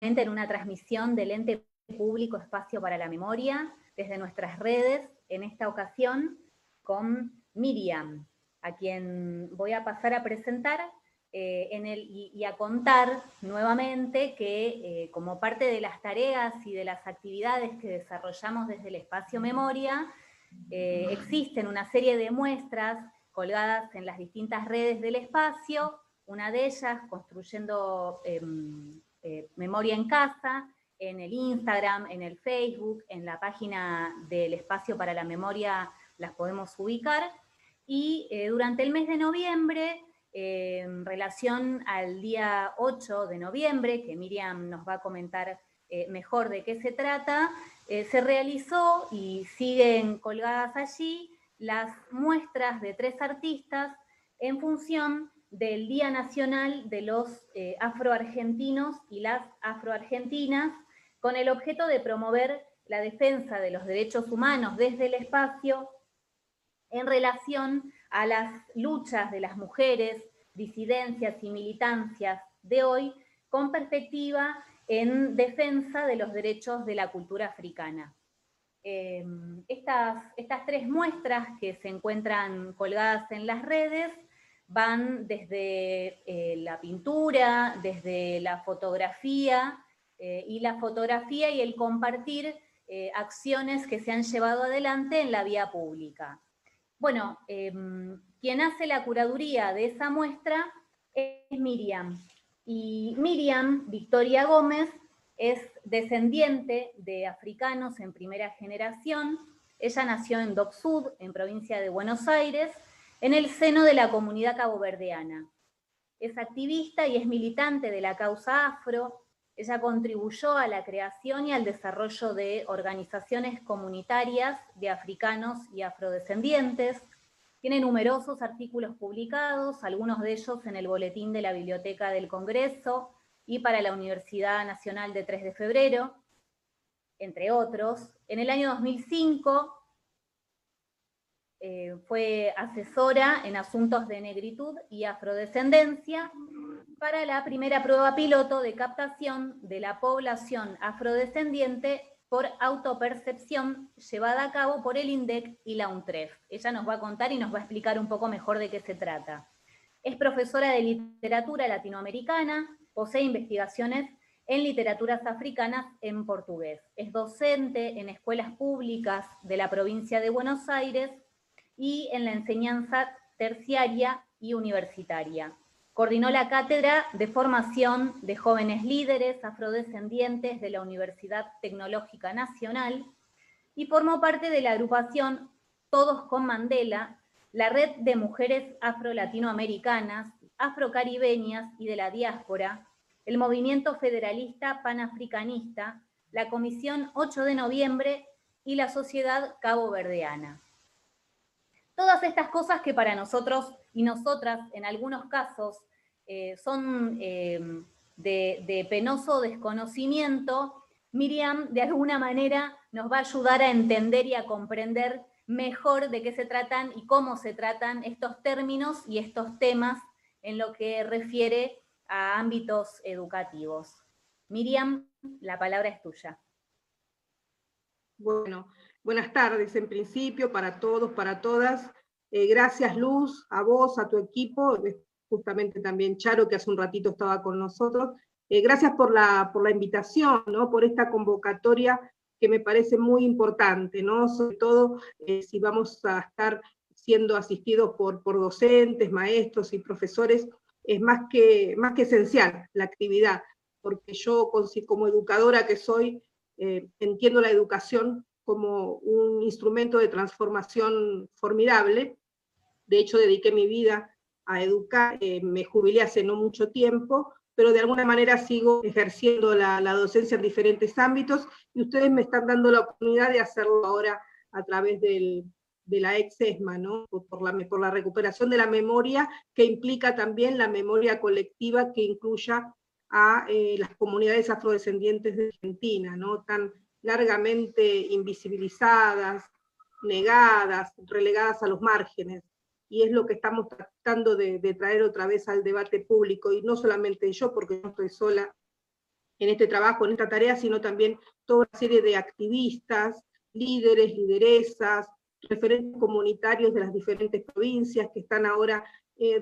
en una transmisión del ente público Espacio para la Memoria, desde nuestras redes, en esta ocasión con Miriam, a quien voy a pasar a presentar y a contar nuevamente que como parte de las tareas y de las actividades que desarrollamos desde el Espacio Memoria, existen una serie de muestras colgadas en las distintas redes del espacio, una de ellas construyendo Memoria en Casa, en el Instagram, en el Facebook, en la página del Espacio para la Memoria las podemos ubicar, y durante el mes de noviembre, en relación al día 8 de noviembre, que Miriam nos va a comentar mejor de qué se trata, se realizó y siguen colgadas allí las muestras de 3 artistas en función del Día Nacional de los afroargentinos y las afroargentinas, con el objeto de promover la defensa de los derechos humanos desde el espacio en relación a las luchas de las mujeres, disidencias y militancias de hoy, con perspectiva en defensa de los derechos de la cultura africana. Estas 3 muestras que se encuentran colgadas en las redes van desde la pintura, desde la fotografía, y el compartir acciones que se han llevado adelante en la vía pública. Bueno, quien hace la curaduría de esa muestra es Miriam. Y Miriam Victoria Gómez es descendiente de africanos en primera generación. Ella nació en Dock Sud, en provincia de Buenos Aires, en el seno de la comunidad caboverdiana. Es activista y es militante de la causa afro. Ella contribuyó a la creación y al desarrollo de organizaciones comunitarias de africanos y afrodescendientes. Tiene numerosos artículos publicados, algunos de ellos en el Boletín de la Biblioteca del Congreso y para la Universidad Nacional de 3 de Febrero, entre otros. En el año 2005 fue asesora en asuntos de negritud y afrodescendencia para la primera prueba piloto de captación de la población afrodescendiente por autopercepción llevada a cabo por el INDEC y la UNTREF. Ella nos va a contar y nos va a explicar un poco mejor de qué se trata. Es profesora de literatura latinoamericana, posee investigaciones en literaturas africanas en portugués. Es docente en escuelas públicas de la provincia de Buenos Aires y en la enseñanza terciaria y universitaria. Coordinó la cátedra de formación de jóvenes líderes afrodescendientes de la Universidad Tecnológica Nacional y formó parte de la agrupación Todos con Mandela, la red de mujeres afro-latinoamericanas, afrocaribeñas y de la diáspora, el movimiento federalista panafricanista, la Comisión 8 de Noviembre y la Sociedad Caboverdiana. Todas estas cosas que para nosotros y nosotras, en algunos casos, son de penoso desconocimiento, Miriam de alguna manera nos va a ayudar a entender y a comprender mejor de qué se tratan y cómo se tratan estos términos y estos temas en lo que refiere a ámbitos educativos. Miriam, la palabra es tuya. Bueno, buenas tardes en principio para todos, para todas. Gracias Luz, a vos, a tu equipo, justamente también Charo, que hace un ratito estaba con nosotros. Gracias por la invitación, ¿no? Por esta convocatoria que me parece muy importante, ¿no? Sobre todo si vamos a estar siendo asistidos por docentes, maestros y profesores, es más que esencial la actividad, porque yo como educadora que soy, entiendo la educación como un instrumento de transformación formidable. De hecho, dediqué mi vida a educar, me jubilé hace no mucho tiempo, pero de alguna manera sigo ejerciendo la docencia en diferentes ámbitos, y ustedes me están dando la oportunidad de hacerlo ahora a través de la ex-ESMA, ¿no? por la recuperación de la memoria, que implica también la memoria colectiva que incluya a las comunidades afrodescendientes de Argentina, ¿no? Tan largamente invisibilizadas, negadas, relegadas a los márgenes. Y es lo que estamos tratando de traer otra vez al debate público, y no solamente yo, porque no estoy sola, en este trabajo, en esta tarea, sino también toda una serie de activistas, líderes, lideresas, referentes comunitarios de las diferentes provincias que están ahora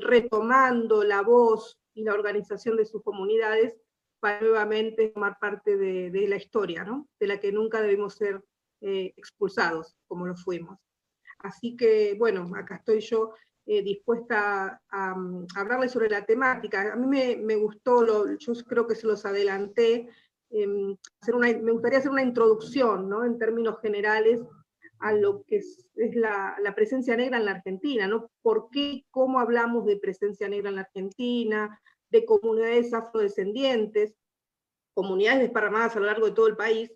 retomando la voz y la organización de sus comunidades para nuevamente tomar parte de la historia, ¿no? De la que nunca debemos ser expulsados, como lo fuimos. Así que, bueno, acá estoy yo dispuesta a hablarles sobre la temática. A mí me gustó, yo creo que se los adelanté, me gustaría hacer una introducción, ¿no? En términos generales, a lo que es la presencia negra en la Argentina, ¿no? ¿Por qué, cómo hablamos de presencia negra en la Argentina, de comunidades afrodescendientes, comunidades desparramadas a lo largo de todo el país?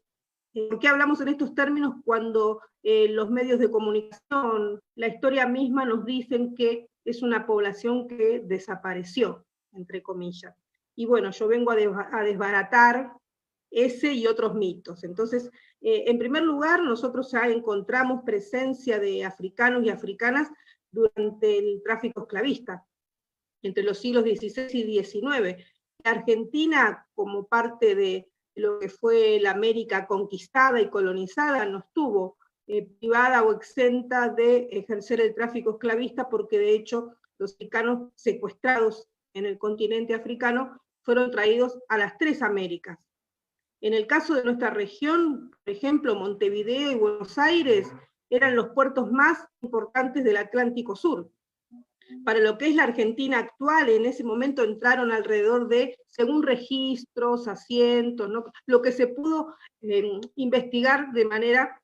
¿Por qué hablamos en estos términos cuando los medios de comunicación, la historia misma nos dicen que es una población que desapareció, entre comillas? Y bueno, yo vengo a desbaratar ese y otros mitos. Entonces, en primer lugar, nosotros ya encontramos presencia de africanos y africanas durante el tráfico esclavista, entre los siglos XVI y XIX. La Argentina, como parte de lo que fue la América conquistada y colonizada, no estuvo privada o exenta de ejercer el tráfico esclavista, porque de hecho los africanos secuestrados en el continente africano fueron traídos a las tres Américas. En el caso de nuestra región, por ejemplo, Montevideo y Buenos Aires eran los puertos más importantes del Atlántico Sur. Para lo que es la Argentina actual, en ese momento entraron alrededor de, según registros, asientos, ¿no? Lo que se pudo investigar de manera,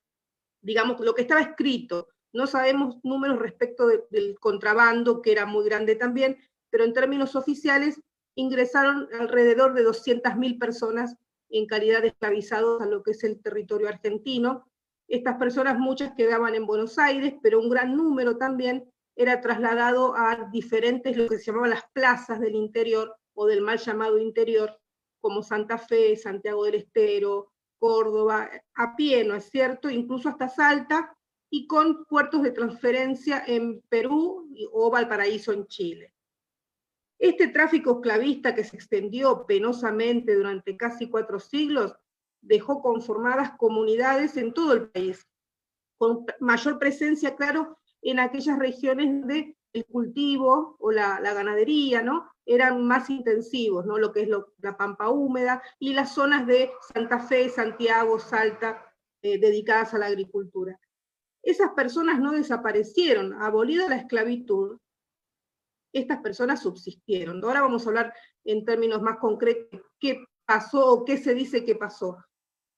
digamos, lo que estaba escrito. No sabemos números respecto del contrabando, que era muy grande también, pero en términos oficiales ingresaron alrededor de 200.000 personas en calidad de esclavizados a lo que es el territorio argentino. Estas personas, muchas quedaban en Buenos Aires, pero un gran número también era trasladado a diferentes, lo que se llamaban las plazas del interior, o del mal llamado interior, como Santa Fe, Santiago del Estero, Córdoba, a pie, ¿no es cierto?, incluso hasta Salta, y con puertos de transferencia en Perú o Valparaíso en Chile. Este tráfico esclavista, que se extendió penosamente durante casi 4 siglos, dejó conformadas comunidades en todo el país, con mayor presencia, claro, en aquellas regiones donde el cultivo o la ganadería, ¿no?, eran más intensivos, ¿no?, lo que es la pampa húmeda, y las zonas de Santa Fe, Santiago, Salta, dedicadas a la agricultura. Esas personas no desaparecieron. Abolida la esclavitud, estas personas subsistieron. Ahora vamos a hablar en términos más concretos qué pasó o qué se dice que pasó.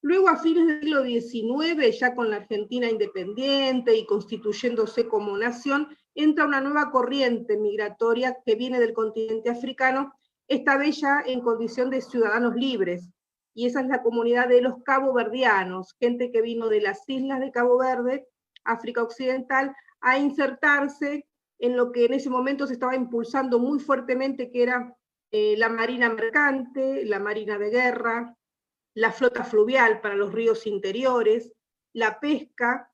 Luego, a fines del siglo XIX, ya con la Argentina independiente y constituyéndose como nación, entra una nueva corriente migratoria que viene del continente africano, esta vez ya en condición de ciudadanos libres, y esa es la comunidad de los caboverdianos, gente que vino de las islas de Cabo Verde, África Occidental, a insertarse en lo que en ese momento se estaba impulsando muy fuertemente, que era la marina mercante, la marina de guerra, la flota fluvial para los ríos interiores, la pesca,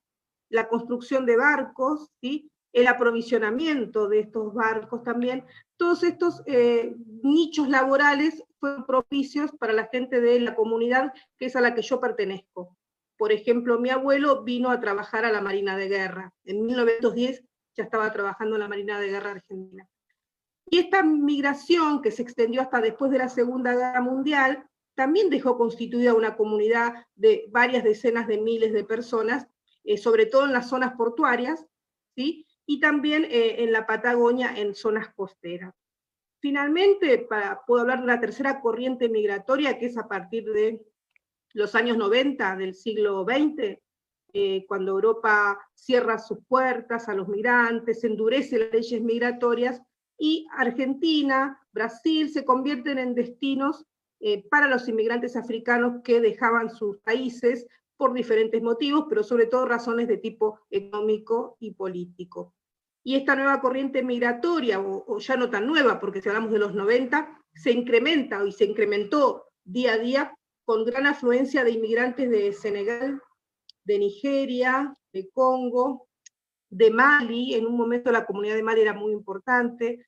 la construcción de barcos, ¿sí?, el aprovisionamiento de estos barcos también. Todos estos nichos laborales fueron propicios para la gente de la comunidad, que es a la que yo pertenezco. Por ejemplo, mi abuelo vino a trabajar a la Marina de Guerra. En 1910 ya estaba trabajando en la Marina de Guerra Argentina. Y esta migración, que se extendió hasta después de la Segunda Guerra Mundial, también dejó constituida una comunidad de varias decenas de miles de personas, sobre todo en las zonas portuarias, ¿sí?, y también en la Patagonia, en zonas costeras. Finalmente, puedo hablar de la tercera corriente migratoria, que es a partir de los años 90 del siglo XX, cuando Europa cierra sus puertas a los migrantes, endurece las leyes migratorias, y Argentina, Brasil se convierten en destinos para los inmigrantes africanos que dejaban sus países por diferentes motivos, pero sobre todo razones de tipo económico y político. Y esta nueva corriente migratoria, o ya no tan nueva, porque si hablamos de los 90, se incrementa y se incrementó día a día con gran afluencia de inmigrantes de Senegal, de Nigeria, de Congo, de Mali. En un momento la comunidad de Mali era muy importante,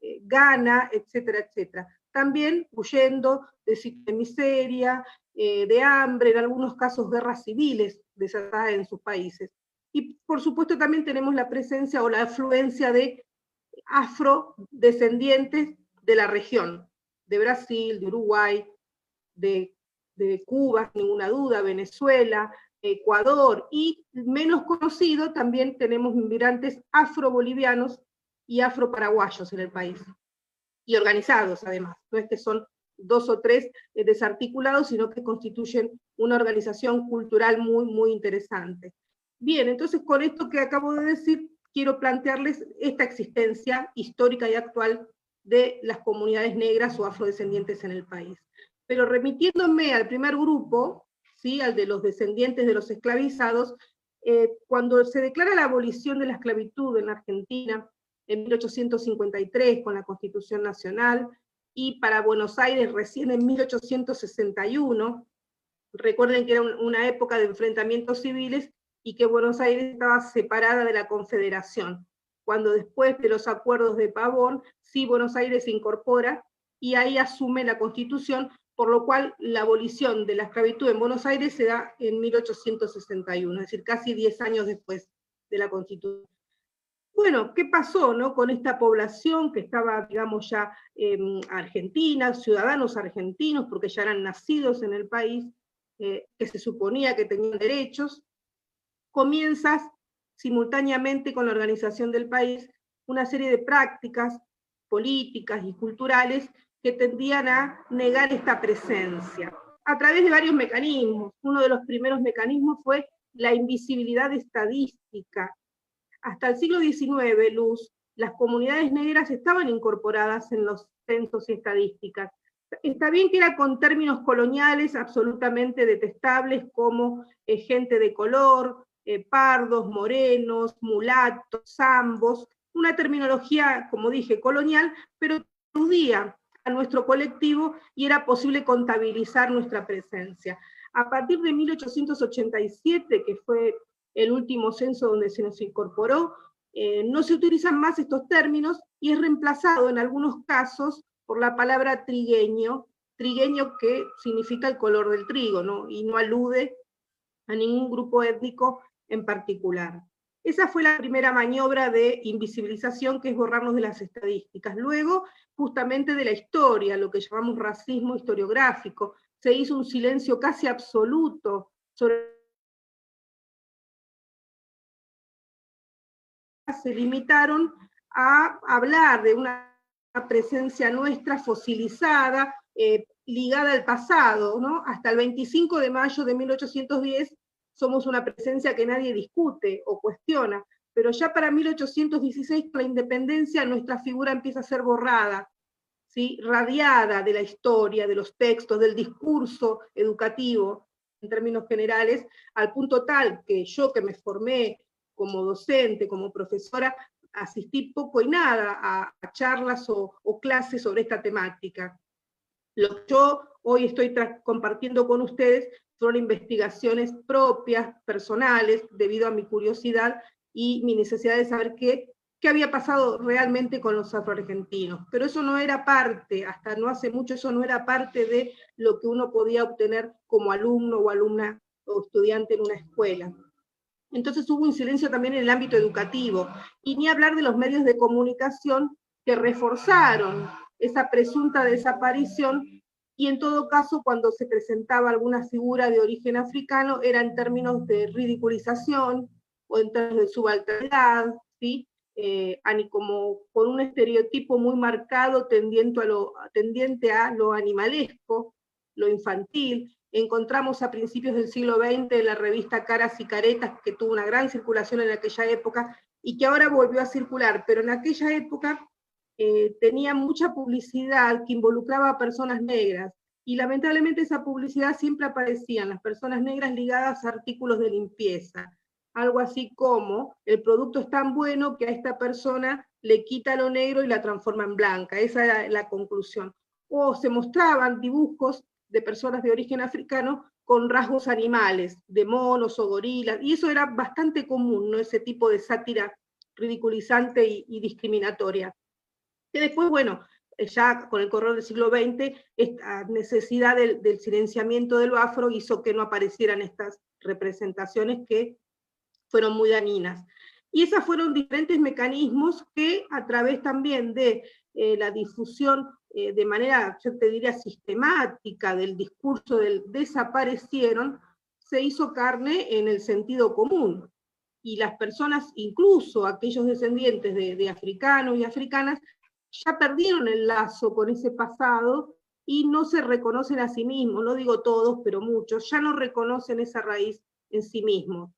Ghana, etcétera, etcétera. también huyendo de miseria, de hambre, en algunos casos guerras civiles desatadas en sus países. Y por supuesto también tenemos la presencia o la afluencia de afrodescendientes de la región, de Brasil, de Uruguay, de Cuba, sin ninguna duda, Venezuela, Ecuador, y menos conocido también tenemos inmigrantes afrobolivianos y afroparaguayos en el país, y organizados además, no es que son 2 o 3 desarticulados, sino que constituyen una organización cultural muy, muy interesante. Bien, entonces con esto que acabo de decir, quiero plantearles esta existencia histórica y actual de las comunidades negras o afrodescendientes en el país. Pero remitiéndome al primer grupo, ¿sí?, al de los descendientes de los esclavizados, cuando se declara la abolición de la esclavitud en la Argentina, en 1853 con la Constitución Nacional, y para Buenos Aires recién en 1861, recuerden que era una época de enfrentamientos civiles y que Buenos Aires estaba separada de la Confederación, cuando después de los acuerdos de Pavón, sí Buenos Aires se incorpora y ahí asume la Constitución, por lo cual la abolición de la esclavitud en Buenos Aires se da en 1861, es decir, casi 10 años después de la Constitución. Bueno, ¿qué pasó, no, con esta población que estaba, digamos, ya argentina, ciudadanos argentinos, porque ya eran nacidos en el país, que se suponía que tenían derechos? Comienzas simultáneamente con la organización del país una serie de prácticas políticas y culturales que tendían a negar esta presencia, a través de varios mecanismos. Uno de los primeros mecanismos fue la invisibilidad estadística. Hasta el siglo XIX, Luz, las comunidades negras estaban incorporadas en los censos y estadísticas. Está bien que era con términos coloniales absolutamente detestables como gente de color, pardos, morenos, mulatos, zambos, una terminología, como dije, colonial, pero aludía a nuestro colectivo y era posible contabilizar nuestra presencia. A partir de 1887, que fue el último censo donde se nos incorporó, no se utilizan más estos términos y es reemplazado en algunos casos por la palabra trigueño, trigueño que significa el color del trigo, ¿no? Y no alude a ningún grupo étnico en particular. Esa fue la primera maniobra de invisibilización, que es borrarnos de las estadísticas. Luego, justamente de la historia, lo que llamamos racismo historiográfico, se hizo un silencio casi absoluto sobre... Se limitaron a hablar de una presencia nuestra fosilizada, ligada al pasado, ¿no? Hasta el 25 de mayo de 1810 somos una presencia que nadie discute o cuestiona, pero ya para 1816, con la independencia, nuestra figura empieza a ser borrada, ¿sí?, radiada de la historia, de los textos, del discurso educativo, en términos generales, al punto tal que yo, que me formé como docente, como profesora, asistí poco y nada a charlas o clases sobre esta temática. Lo que yo hoy estoy compartiendo con ustedes son investigaciones propias, personales, debido a mi curiosidad y mi necesidad de saber qué había pasado realmente con los afroargentinos. Pero eso no era parte, hasta no hace mucho, eso no era parte de lo que uno podía obtener como alumno o alumna o estudiante en una escuela. Entonces hubo un silencio también en el ámbito educativo, y ni hablar de los medios de comunicación que reforzaron esa presunta desaparición, y en todo caso cuando se presentaba alguna figura de origen africano era en términos de ridiculización o en términos de subalternidad, ¿sí? Como con un estereotipo muy marcado tendiente a lo animalesco, lo infantil. Encontramos a principios del siglo XX la revista Caras y Caretas, que tuvo una gran circulación en aquella época y que ahora volvió a circular, pero en aquella época tenía mucha publicidad que involucraba a personas negras, y lamentablemente esa publicidad siempre aparecían las personas negras ligadas a artículos de limpieza, algo así como el producto es tan bueno que a esta persona le quita lo negro y la transforma en blanca. Esa era la conclusión. O se mostraban dibujos de personas de origen africano con rasgos animales, de monos o gorilas, y eso era bastante común, ¿no?, ese tipo de sátira ridiculizante y discriminatoria. Que después, bueno, ya con el correr del siglo XX, esta necesidad del silenciamiento de lo afro hizo que no aparecieran estas representaciones que fueron muy dañinas. Y esos fueron diferentes mecanismos que a través también de la difusión de manera, yo te diría, sistemática del discurso del desaparecieron, se hizo carne en el sentido común. Y las personas, incluso aquellos descendientes de africanos y africanas, ya perdieron el lazo con ese pasado y no se reconocen a sí mismos, no digo todos, pero muchos, ya no reconocen esa raíz en sí mismos.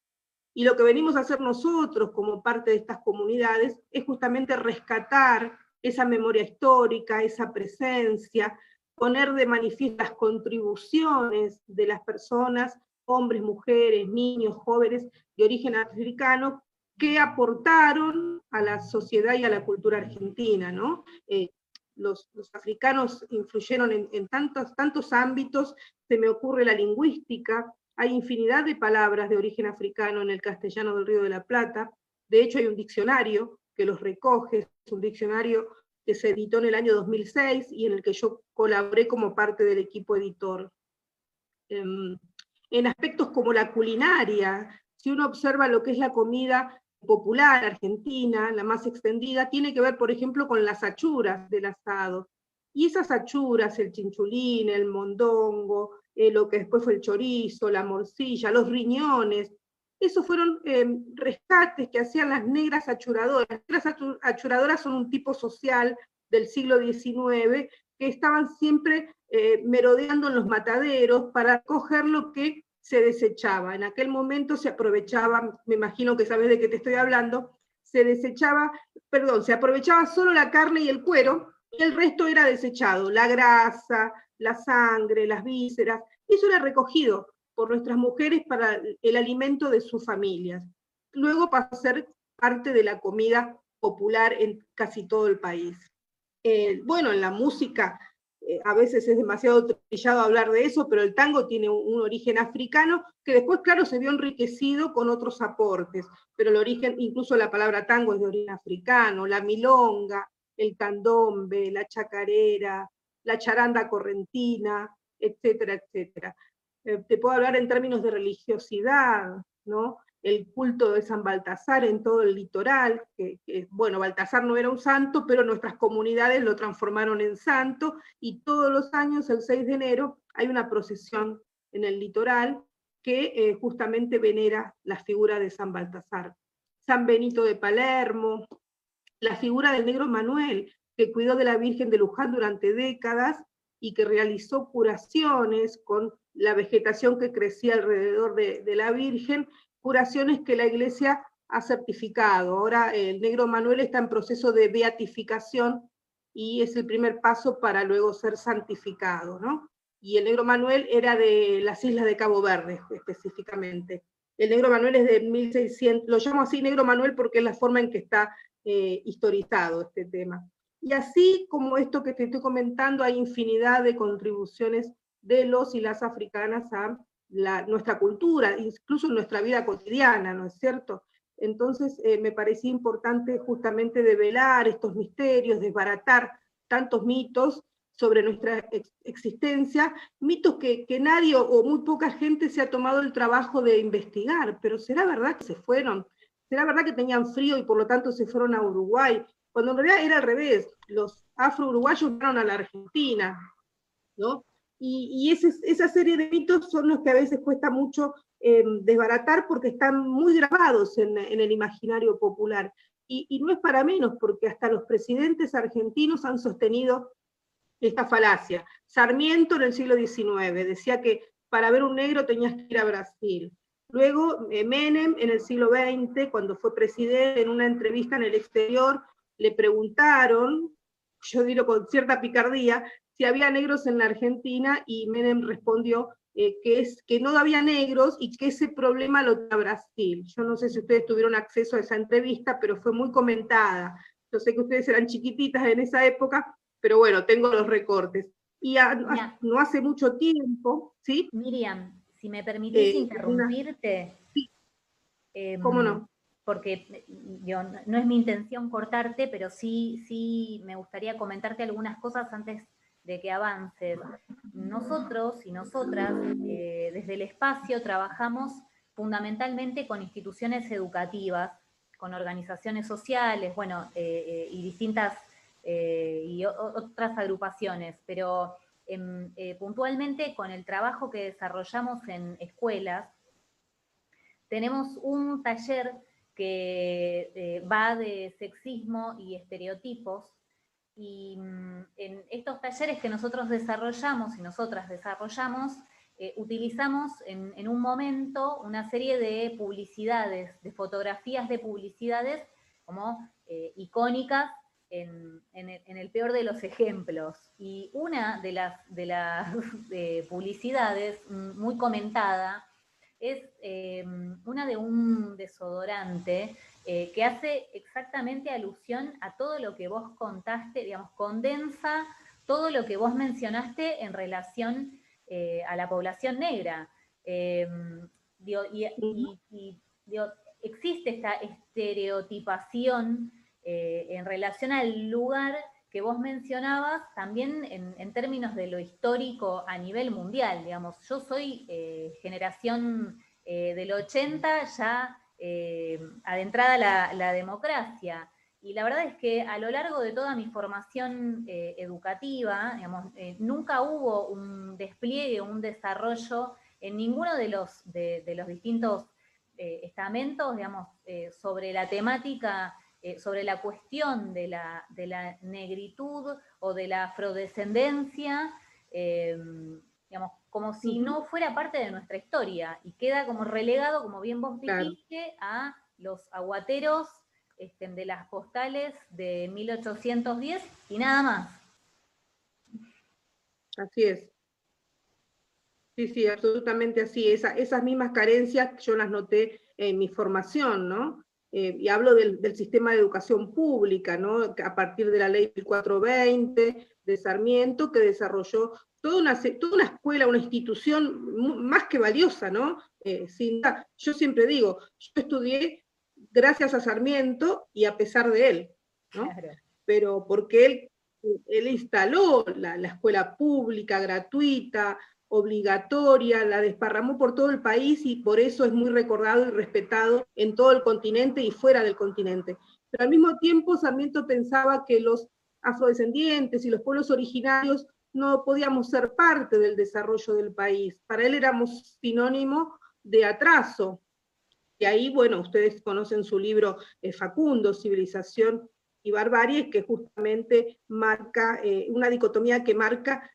Y lo que venimos a hacer nosotros como parte de estas comunidades es justamente rescatar esa memoria histórica, esa presencia, poner de manifiesto las contribuciones de las personas, hombres, mujeres, niños, jóvenes de origen africano, que aportaron a la sociedad y a la cultura argentina, ¿no? Los africanos influyeron en tantos ámbitos, se me ocurre la lingüística, hay infinidad de palabras de origen africano en el castellano del Río de la Plata, de hecho hay un diccionario que los recoge, es un diccionario que se editó en el año 2006 y en el que yo colaboré como parte del equipo editor. En aspectos como la culinaria, si uno observa lo que es la comida popular argentina, la más extendida, tiene que ver, por ejemplo, con las achuras del asado. Y esas achuras, el chinchulín, el mondongo, lo que después fue el chorizo, la morcilla, los riñones, esos fueron rescates que hacían las negras achuradoras. Las negras achuradoras son un tipo social del siglo XIX que estaban siempre merodeando en los mataderos para coger lo que se desechaba. En aquel momento se aprovechaba, me imagino que sabes de qué te estoy hablando, se aprovechaba solo la carne y el cuero, y el resto era desechado, la grasa, la sangre, las vísceras, eso era recogido por nuestras mujeres para el alimento de sus familias. Luego pasó a ser parte de la comida popular en casi todo el país. Bueno, en la música, a veces es demasiado trillado hablar de eso, pero el tango tiene un origen africano que después, claro, se vio enriquecido con otros aportes, pero el origen, incluso la palabra tango es de origen africano, la milonga, el candombe, la chacarera, la charanda correntina, etcétera, etcétera. Te puedo hablar en términos de religiosidad, ¿no? El culto de San Baltasar en todo el litoral, bueno, Baltasar no era un santo, pero nuestras comunidades lo transformaron en santo, y todos los años, el 6 de enero, hay una procesión en el litoral que justamente venera la figura de San Baltasar. San Benito de Palermo, la figura del negro Manuel, que cuidó de la Virgen de Luján durante décadas y que realizó curaciones con la vegetación que crecía alrededor de la Virgen, curaciones que la Iglesia ha certificado. Ahora el negro Manuel está en proceso de beatificación y es el primer paso para luego ser santificado, ¿no? Y el negro Manuel era de las islas de Cabo Verde, específicamente. El negro Manuel es de 1600, lo llamo así negro Manuel porque es la forma en que está historizado este tema. Y así como esto que te estoy comentando, hay infinidad de contribuciones de los y las africanas a nuestra cultura, incluso en nuestra vida cotidiana, ¿no es cierto? Entonces me parecía importante justamente develar estos misterios, desbaratar tantos mitos sobre nuestra existencia, mitos que nadie o muy poca gente se ha tomado el trabajo de investigar, pero ¿será verdad que se fueron? ¿Será verdad que tenían frío y por lo tanto se fueron a Uruguay? Cuando en realidad era al revés, los afro-uruguayos fueron a la Argentina, ¿no? Y esa serie de mitos son los que a veces cuesta mucho desbaratar porque están muy grabados en el imaginario popular. Y no es para menos, porque hasta los presidentes argentinos han sostenido esta falacia. Sarmiento en el siglo XIX decía que para ver un negro tenías que ir a Brasil. Luego Menem en el siglo XX, cuando fue presidente, en una entrevista en el exterior, le preguntaron, yo digo con cierta picardía, si había negros en la Argentina, y Menem respondió que no había negros y que ese problema lo tenía Brasil. Yo no sé si ustedes tuvieron acceso a esa entrevista, pero fue muy comentada. Yo sé que ustedes eran chiquititas en esa época, pero bueno, tengo los recortes. Y no hace mucho tiempo, ¿sí? Miriam, si me permitís interrumpirte. Sí. ¿Cómo no? porque no es mi intención cortarte, pero sí me gustaría comentarte algunas cosas antes de que avances. Nosotros y nosotras, desde el espacio, trabajamos fundamentalmente con instituciones educativas, con organizaciones sociales, bueno, y distintas y otras agrupaciones, pero puntualmente con el trabajo que desarrollamos en escuelas, tenemos un taller que va de sexismo y estereotipos, y en estos talleres que nosotros desarrollamos y nosotras desarrollamos, utilizamos en un momento una serie de publicidades, de fotografías de publicidades como icónicas en el peor de los ejemplos. Y una de las publicidades muy comentada es una de un desodorante que hace exactamente alusión a todo lo que vos contaste, digamos, condensa todo lo que vos mencionaste en relación a la población negra. Existe esta estereotipación en relación al lugar que vos mencionabas, también en términos de lo histórico a nivel mundial, digamos. Yo soy generación del 80, ya adentrada la democracia, y la verdad es que a lo largo de toda mi formación educativa, digamos, nunca hubo un despliegue, un desarrollo en ninguno de los distintos estamentos, digamos, sobre la temática, sobre la cuestión de la negritud o de la afrodescendencia, digamos, como si no fuera parte de nuestra historia, y queda como relegado, como bien vos dijiste, a los aguateros de las postales de 1810 y nada más. Así es. Sí, absolutamente así. Esas mismas carencias yo las noté en mi formación, ¿no? Y hablo del sistema de educación pública, ¿no? A partir de la ley 1420 de Sarmiento, que desarrolló toda una escuela, una institución más que valiosa, ¿no? Yo siempre digo, yo estudié gracias a Sarmiento y a pesar de él, ¿no? Claro. Pero porque él instaló la escuela pública, gratuita, obligatoria, la desparramó por todo el país, y por eso es muy recordado y respetado en todo el continente y fuera del continente. Pero al mismo tiempo Sarmiento pensaba que los afrodescendientes y los pueblos originarios no podíamos ser parte del desarrollo del país. Para él éramos sinónimo de atraso. Y ahí, bueno, ustedes conocen su libro Facundo, Civilización y Barbarie, que justamente marca una dicotomía que marca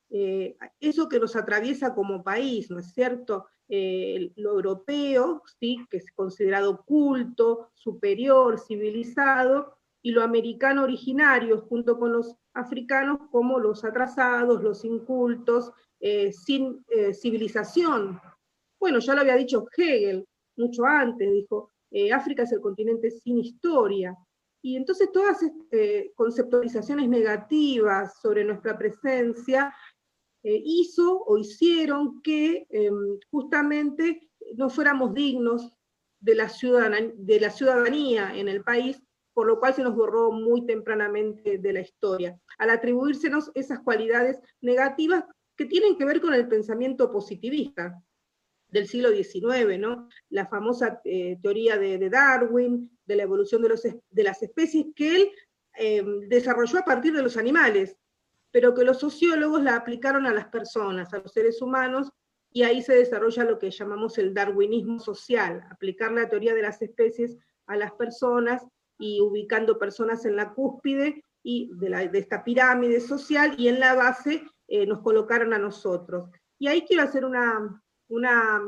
eso que nos atraviesa como país, ¿no es cierto? Lo europeo, ¿sí? Que es considerado culto, superior, civilizado, y lo americano originario, junto con los africanos, como los atrasados, los incultos, sin civilización. Bueno, ya lo había dicho Hegel mucho antes, dijo, África es el continente sin historia. Y entonces todas conceptualizaciones negativas sobre nuestra presencia hicieron que justamente no fuéramos dignos de la ciudadanía en el país, por lo cual se nos borró muy tempranamente de la historia, al atribuírsenos esas cualidades negativas que tienen que ver con el pensamiento positivista del siglo XIX, ¿no? La famosa teoría de Darwin, de la evolución de las especies, que él desarrolló a partir de los animales, pero que los sociólogos la aplicaron a las personas, a los seres humanos, y ahí se desarrolla lo que llamamos el darwinismo social, aplicar la teoría de las especies a las personas y ubicando personas en la cúspide y de esta pirámide social, y en la base nos colocaron a nosotros. Y ahí quiero hacer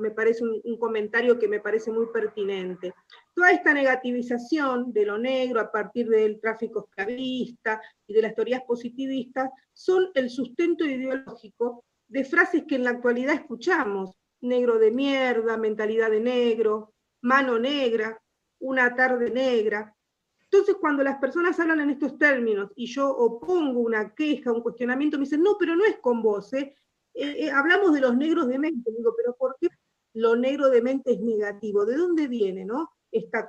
me parece un comentario que me parece muy pertinente. Toda esta negativización de lo negro a partir del tráfico esclavista y de las teorías positivistas son el sustento ideológico de frases que en la actualidad escuchamos: negro de mierda, mentalidad de negro, mano negra, una tarde negra. Entonces, cuando las personas hablan en estos términos y yo opongo una queja, un cuestionamiento, me dicen, no, pero no es con vos, hablamos de los negros de México. Digo, pero ¿por qué lo negro de mente es negativo. ¿De dónde viene, no? Esta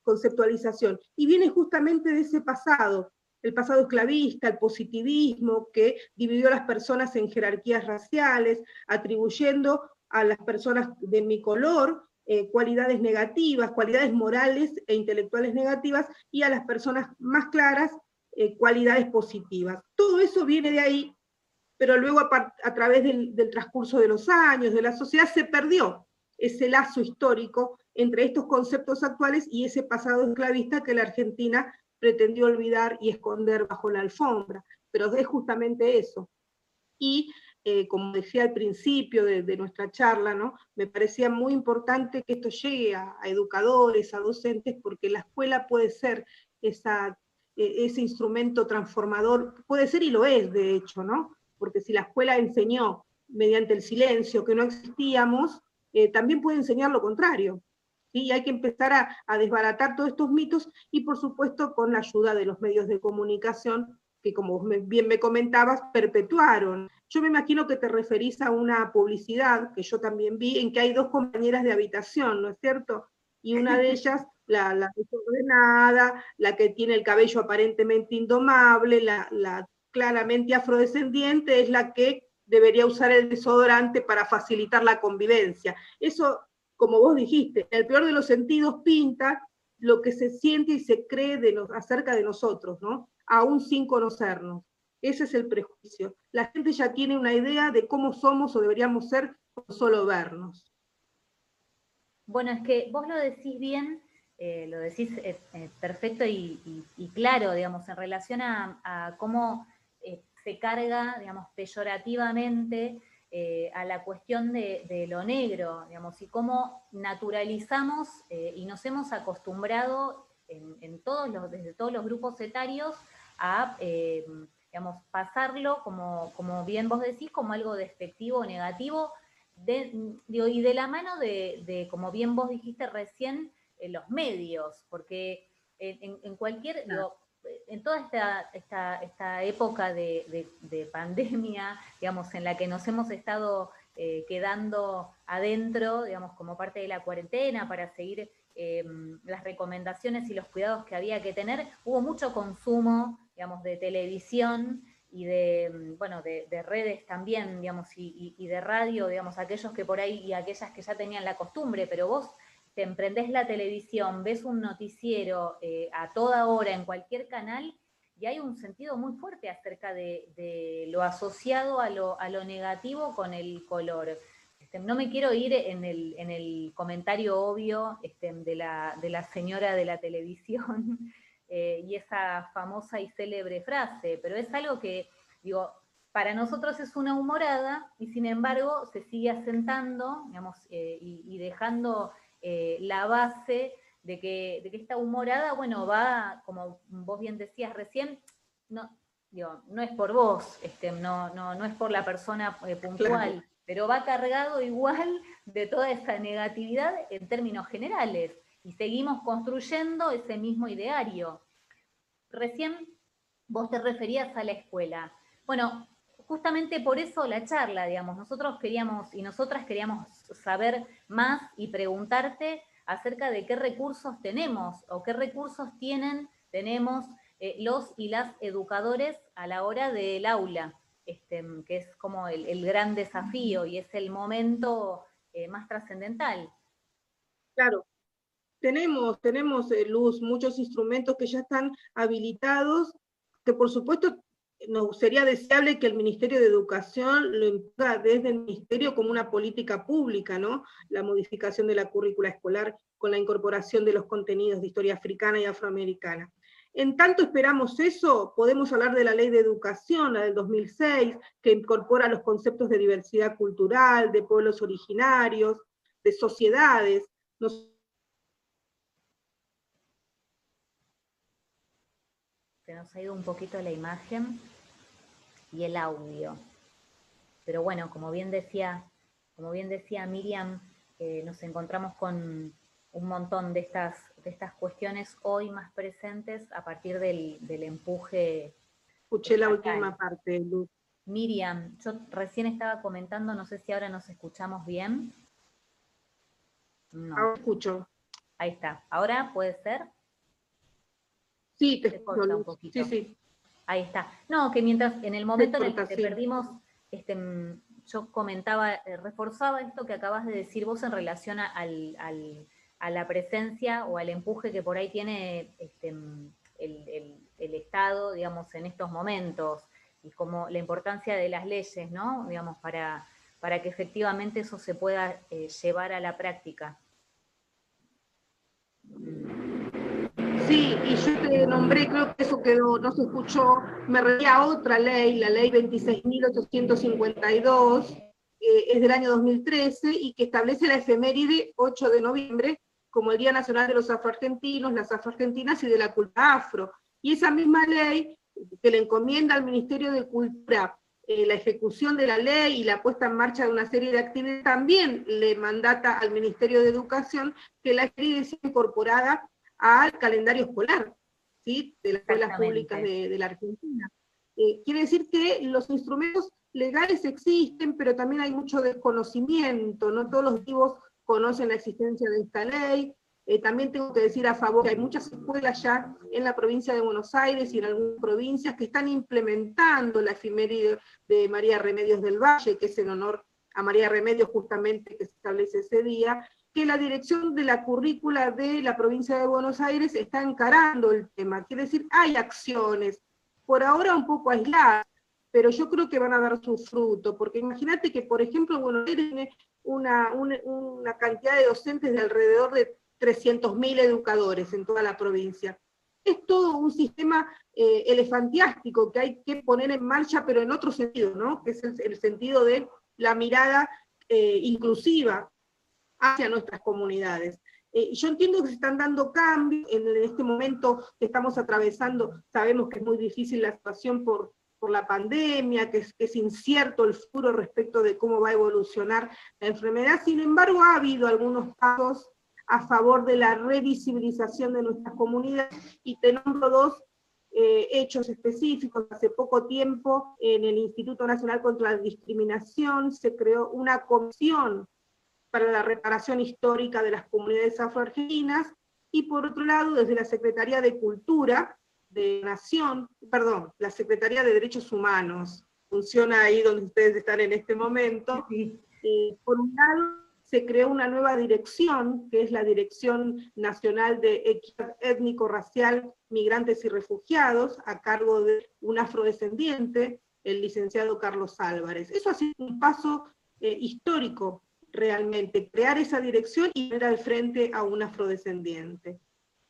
conceptualización. Y viene justamente de ese pasado, el pasado esclavista, el positivismo, que dividió a las personas en jerarquías raciales, atribuyendo a las personas de mi color cualidades negativas, cualidades morales e intelectuales negativas, y a las personas más claras cualidades positivas. Todo eso viene de ahí, pero luego a través del transcurso de los años, de la sociedad, se perdió ese lazo histórico entre estos conceptos actuales y ese pasado esclavista que la Argentina pretendió olvidar y esconder bajo la alfombra. Pero es justamente eso. Y como decía al principio de nuestra charla, ¿no? Me parecía muy importante que esto llegue a educadores, a docentes, porque la escuela puede ser ese instrumento transformador, puede ser y lo es, de hecho, ¿no? Porque si la escuela enseñó mediante el silencio que no existíamos, también puede enseñar lo contrario. ¿Sí? Y hay que empezar a desbaratar todos estos mitos, y por supuesto con la ayuda de los medios de comunicación, que como bien me comentabas, perpetuaron. Yo me imagino que te referís a una publicidad que yo también vi, en que hay dos compañeras de habitación, ¿no es cierto? Y una de ellas, la desordenada, la que tiene el cabello aparentemente indomable, la claramente afrodescendiente, es la que debería usar el desodorante para facilitar la convivencia. Eso, como vos dijiste, en el peor de los sentidos pinta lo que se siente y se cree acerca de nosotros, ¿no? Aún sin conocernos. Ese es el prejuicio. La gente ya tiene una idea de cómo somos o deberíamos ser con solo vernos. Bueno, es que vos lo decís bien, lo decís perfecto y claro, digamos, en relación a cómo se carga, digamos, peyorativamente a la cuestión de lo negro, digamos, y cómo naturalizamos y nos hemos acostumbrado desde todos los grupos etarios a, digamos, pasarlo, como bien vos decís, como algo despectivo o negativo, y de la mano como bien vos dijiste recién, los medios, porque en cualquier, digo, en toda esta época de pandemia, digamos, en la que nos hemos estado quedando adentro, digamos, como parte de la cuarentena para seguir las recomendaciones y los cuidados que había que tener, hubo mucho consumo, digamos, de televisión y de redes también, digamos, y de radio, digamos, aquellos que por ahí y aquellas que ya tenían la costumbre, pero vos te emprendés la televisión, ves un noticiero a toda hora en cualquier canal y hay un sentido muy fuerte acerca de lo asociado a lo negativo con el color. No me quiero ir en el comentario obvio de la señora de la televisión y esa famosa y célebre frase, pero es algo que, digo, para nosotros es una humorada y sin embargo se sigue asentando, digamos, y dejando la base de que esta humorada, bueno, va, como vos bien decías recién, no, digo, no es por vos, no es por la persona puntual, claro, pero va cargado igual de toda esa negatividad en términos generales, y seguimos construyendo ese mismo ideario. Recién vos te referías a la escuela. Bueno, justamente por eso la charla, digamos, nosotros queríamos y nosotras queríamos saber más y preguntarte acerca de qué recursos tenemos o qué recursos tenemos los y las educadores a la hora del aula, que es como el gran desafío y es el momento más trascendental. Claro, tenemos, Luz, muchos instrumentos que ya están habilitados, que por supuesto sería deseable que el Ministerio de Educación lo imponga desde el Ministerio como una política pública, ¿no? La modificación de la currícula escolar con la incorporación de los contenidos de historia africana y afroamericana. En tanto esperamos eso, podemos hablar de la Ley de Educación, la del 2006, que incorpora los conceptos de diversidad cultural, de pueblos originarios, de sociedades. Se nos ha ido un poquito la imagen y el audio. Pero bueno, como bien decía Miriam, nos encontramos con un montón de estas cuestiones hoy más presentes a partir del empuje. Escuché la última parte, Luz. Miriam, yo recién estaba comentando, no sé si ahora nos escuchamos bien. No. Ahora escucho. Ahí está. ¿Ahora puede ser? Sí, te Se escucho, corta un Luz. poquito. Sí, sí. Ahí está. No, que mientras, en el momento en el que corta, te sí. perdimos, yo comentaba, reforzaba esto que acabas de decir vos en relación a la presencia o al empuje que por ahí tiene el Estado, digamos, en estos momentos, y como la importancia de las leyes, ¿no? Digamos, para que efectivamente eso se pueda llevar a la práctica. Sí, y yo te nombré, creo que eso quedó, no se escuchó, me refería a otra ley, la ley 26.852, es del año 2013, y que establece la efeméride 8 de noviembre como el Día Nacional de los Afroargentinos, las afroargentinas y de la cultura afro. Y esa misma ley, que le encomienda al Ministerio de Cultura la ejecución de la ley y la puesta en marcha de una serie de actividades, también le mandata al Ministerio de Educación que la ley sea incorporada al calendario escolar, ¿sí? De las escuelas públicas de la Argentina. Quiere decir que los instrumentos legales existen, pero también hay mucho desconocimiento, no todos los vivos conocen la existencia de esta ley. También tengo que decir a favor que hay muchas escuelas ya en la provincia de Buenos Aires y en algunas provincias que están implementando la efeméride de María Remedios del Valle, que es en honor a María Remedios justamente que se establece ese día, que la dirección de la currícula de la provincia de Buenos Aires está encarando el tema. Quiere decir, hay acciones, por ahora un poco aisladas, pero yo creo que van a dar su fruto, porque imagínate que, por ejemplo, Buenos Aires tiene una cantidad de docentes de alrededor de 300.000 educadores en toda la provincia. Es todo un sistema elefantiástico que hay que poner en marcha, pero en otro sentido, ¿no? Que es el sentido de la mirada inclusiva hacia nuestras comunidades. Yo entiendo que se están dando cambios, en este momento que estamos atravesando, sabemos que es muy difícil la situación por la pandemia, que es incierto el futuro respecto de cómo va a evolucionar la enfermedad, sin embargo ha habido algunos pasos a favor de la revisibilización de nuestras comunidades, y te nombro dos hechos específicos. Hace poco tiempo en el Instituto Nacional contra la Discriminación se creó una comisión para la reparación histórica de las comunidades afroargentinas, y por otro lado, desde la Secretaría de Cultura de Nación, perdón, la Secretaría de Derechos Humanos, funciona ahí donde ustedes están en este momento, Sí. Por un lado, se creó una nueva dirección, que es la Dirección Nacional de Equidad Étnico-Racial, Migrantes y Refugiados, a cargo de un afrodescendiente, el licenciado Carlos Álvarez. Eso ha sido un paso histórico, realmente, crear esa dirección y poner al frente a un afrodescendiente.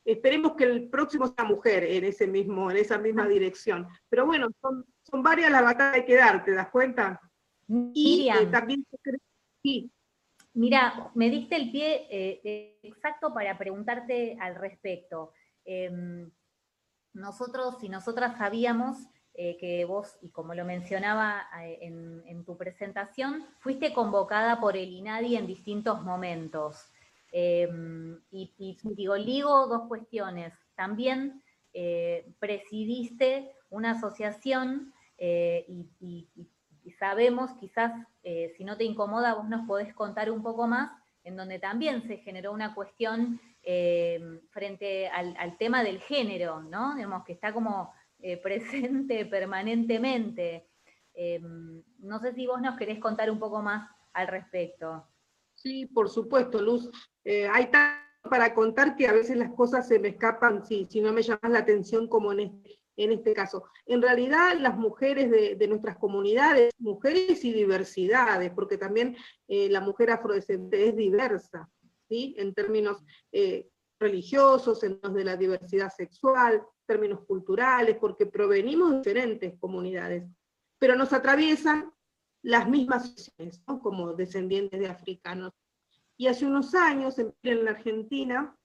Esperemos que el próximo sea mujer en esa misma dirección. Pero bueno, son varias las batallas que hay que dar, ¿te das cuenta? Y Miriam, también se cree, sí. Mira, me diste el pie exacto para preguntarte al respecto. Nosotros y nosotras sabíamos que vos, y como lo mencionaba en tu presentación, fuiste convocada por el INADI en distintos momentos. Y digo, ligo dos cuestiones. También presidiste una asociación y sabemos, quizás, si no te incomoda, vos nos podés contar un poco más, en donde también se generó una cuestión frente al tema del género, ¿no? Digamos, que está como presente permanentemente. No sé si vos nos querés contar un poco más al respecto. Sí, por supuesto, Luz. Hay tanto para contar que a veces las cosas se me escapan si no me llamas la atención como en este caso. En realidad, las mujeres de nuestras comunidades, mujeres y diversidades, porque también la mujer afrodescendiente es diversa, ¿sí? En términos religiosos, en términos de la diversidad sexual, términos culturales, porque provenimos de diferentes comunidades, pero nos atraviesan las mismas situaciones, ¿no? Como descendientes de africanos. Y hace unos años, en la Argentina,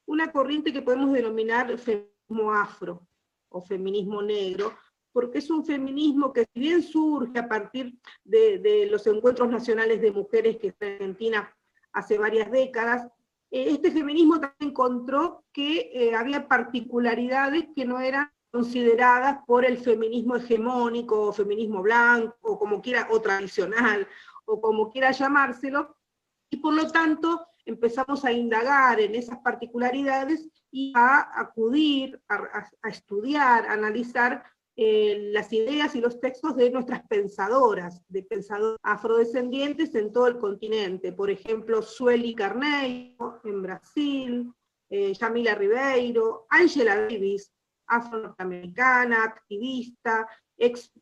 una corriente que podemos denominar feminismo afro, o feminismo negro, porque es un feminismo que si bien surge a partir de los encuentros nacionales de mujeres que está en Argentina hace varias décadas, este feminismo también encontró que había particularidades que no eran consideradas por el feminismo hegemónico, o feminismo blanco, o como quiera, o tradicional, o como quiera llamárselo, y por lo tanto empezamos a indagar en esas particularidades y a acudir, a estudiar, a analizar las ideas y los textos de nuestras pensadoras, de pensadoras afrodescendientes en todo el continente. Por ejemplo, Sueli Carneiro en Brasil, Yamila Ribeiro, Angela Davis, afro-norteamericana, activista, ex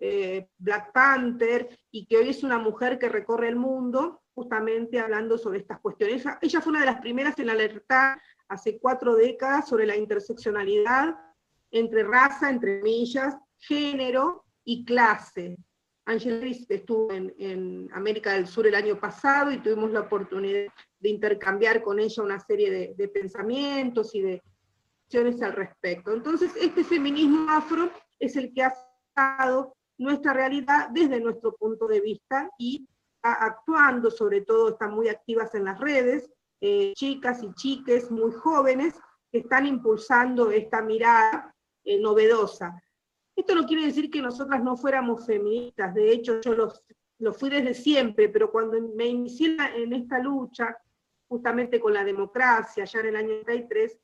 Black Panther, y que hoy es una mujer que recorre el mundo justamente hablando sobre estas cuestiones. Ella fue una de las primeras en alertar hace 4 décadas sobre la interseccionalidad entre raza, entre millas, género y clase. Angela Davis estuvo en América del Sur el año pasado y tuvimos la oportunidad de intercambiar con ella una serie de pensamientos y de acciones al respecto. Entonces, este feminismo afro es el que ha afectado nuestra realidad desde nuestro punto de vista y está actuando, sobre todo están muy activas en las redes, chicas y chiques muy jóvenes que están impulsando esta mirada novedosa. Esto no quiere decir que nosotras no fuéramos feministas, de hecho yo lo fui desde siempre, pero cuando me inicié en esta lucha, justamente con la democracia, ya en el año 33,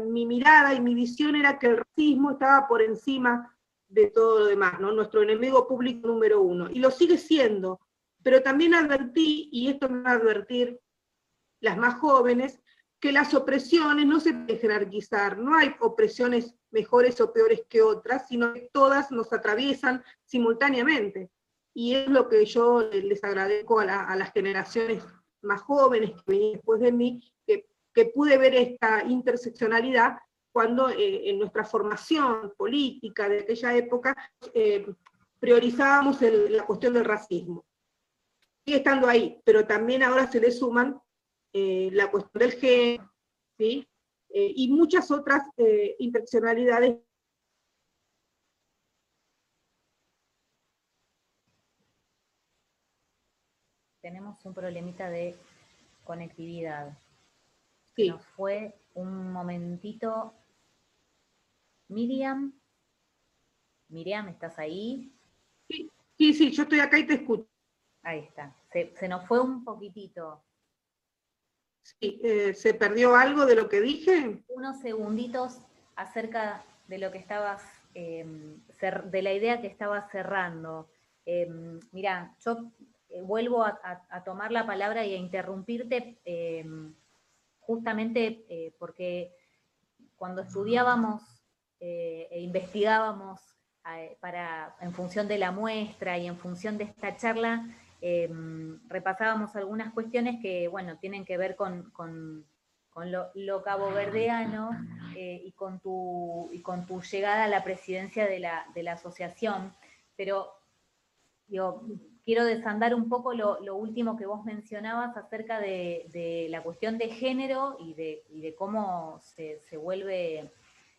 mi mirada y mi visión era que el racismo estaba por encima de todo lo demás, ¿no? Nuestro enemigo público número 1, y lo sigue siendo, pero también advertí, y esto me va a advertir las más jóvenes, que las opresiones no se pueden jerarquizar, no hay opresiones mejores o peores que otras, sino que todas nos atraviesan simultáneamente. Y es lo que yo les agradezco a las generaciones más jóvenes que vienen después de mí, que pude ver esta interseccionalidad cuando en nuestra formación política de aquella época priorizábamos la cuestión del racismo. Sigue estando ahí, pero también ahora se le suman la cuestión del género, ¿sí? Y muchas otras interseccionalidades. Tenemos un problemita de conectividad. Sí. Nos fue un momentito. Miriam, ¿estás ahí? Sí, yo estoy acá y te escucho. Ahí está. Se nos fue un poquitito. Sí, ¿se perdió algo de lo que dije? Unos segunditos acerca de lo que estabas, de la idea que estabas cerrando. Mirá, yo vuelvo a tomar la palabra y a interrumpirte justamente porque cuando estudiábamos e investigábamos en función de la muestra y en función de esta charla, repasábamos algunas cuestiones que, bueno, tienen que ver con lo caboverdeano y con tu llegada a la presidencia de la asociación. Pero, digo, quiero desandar un poco lo último que vos mencionabas acerca de la cuestión de género y de cómo se vuelve,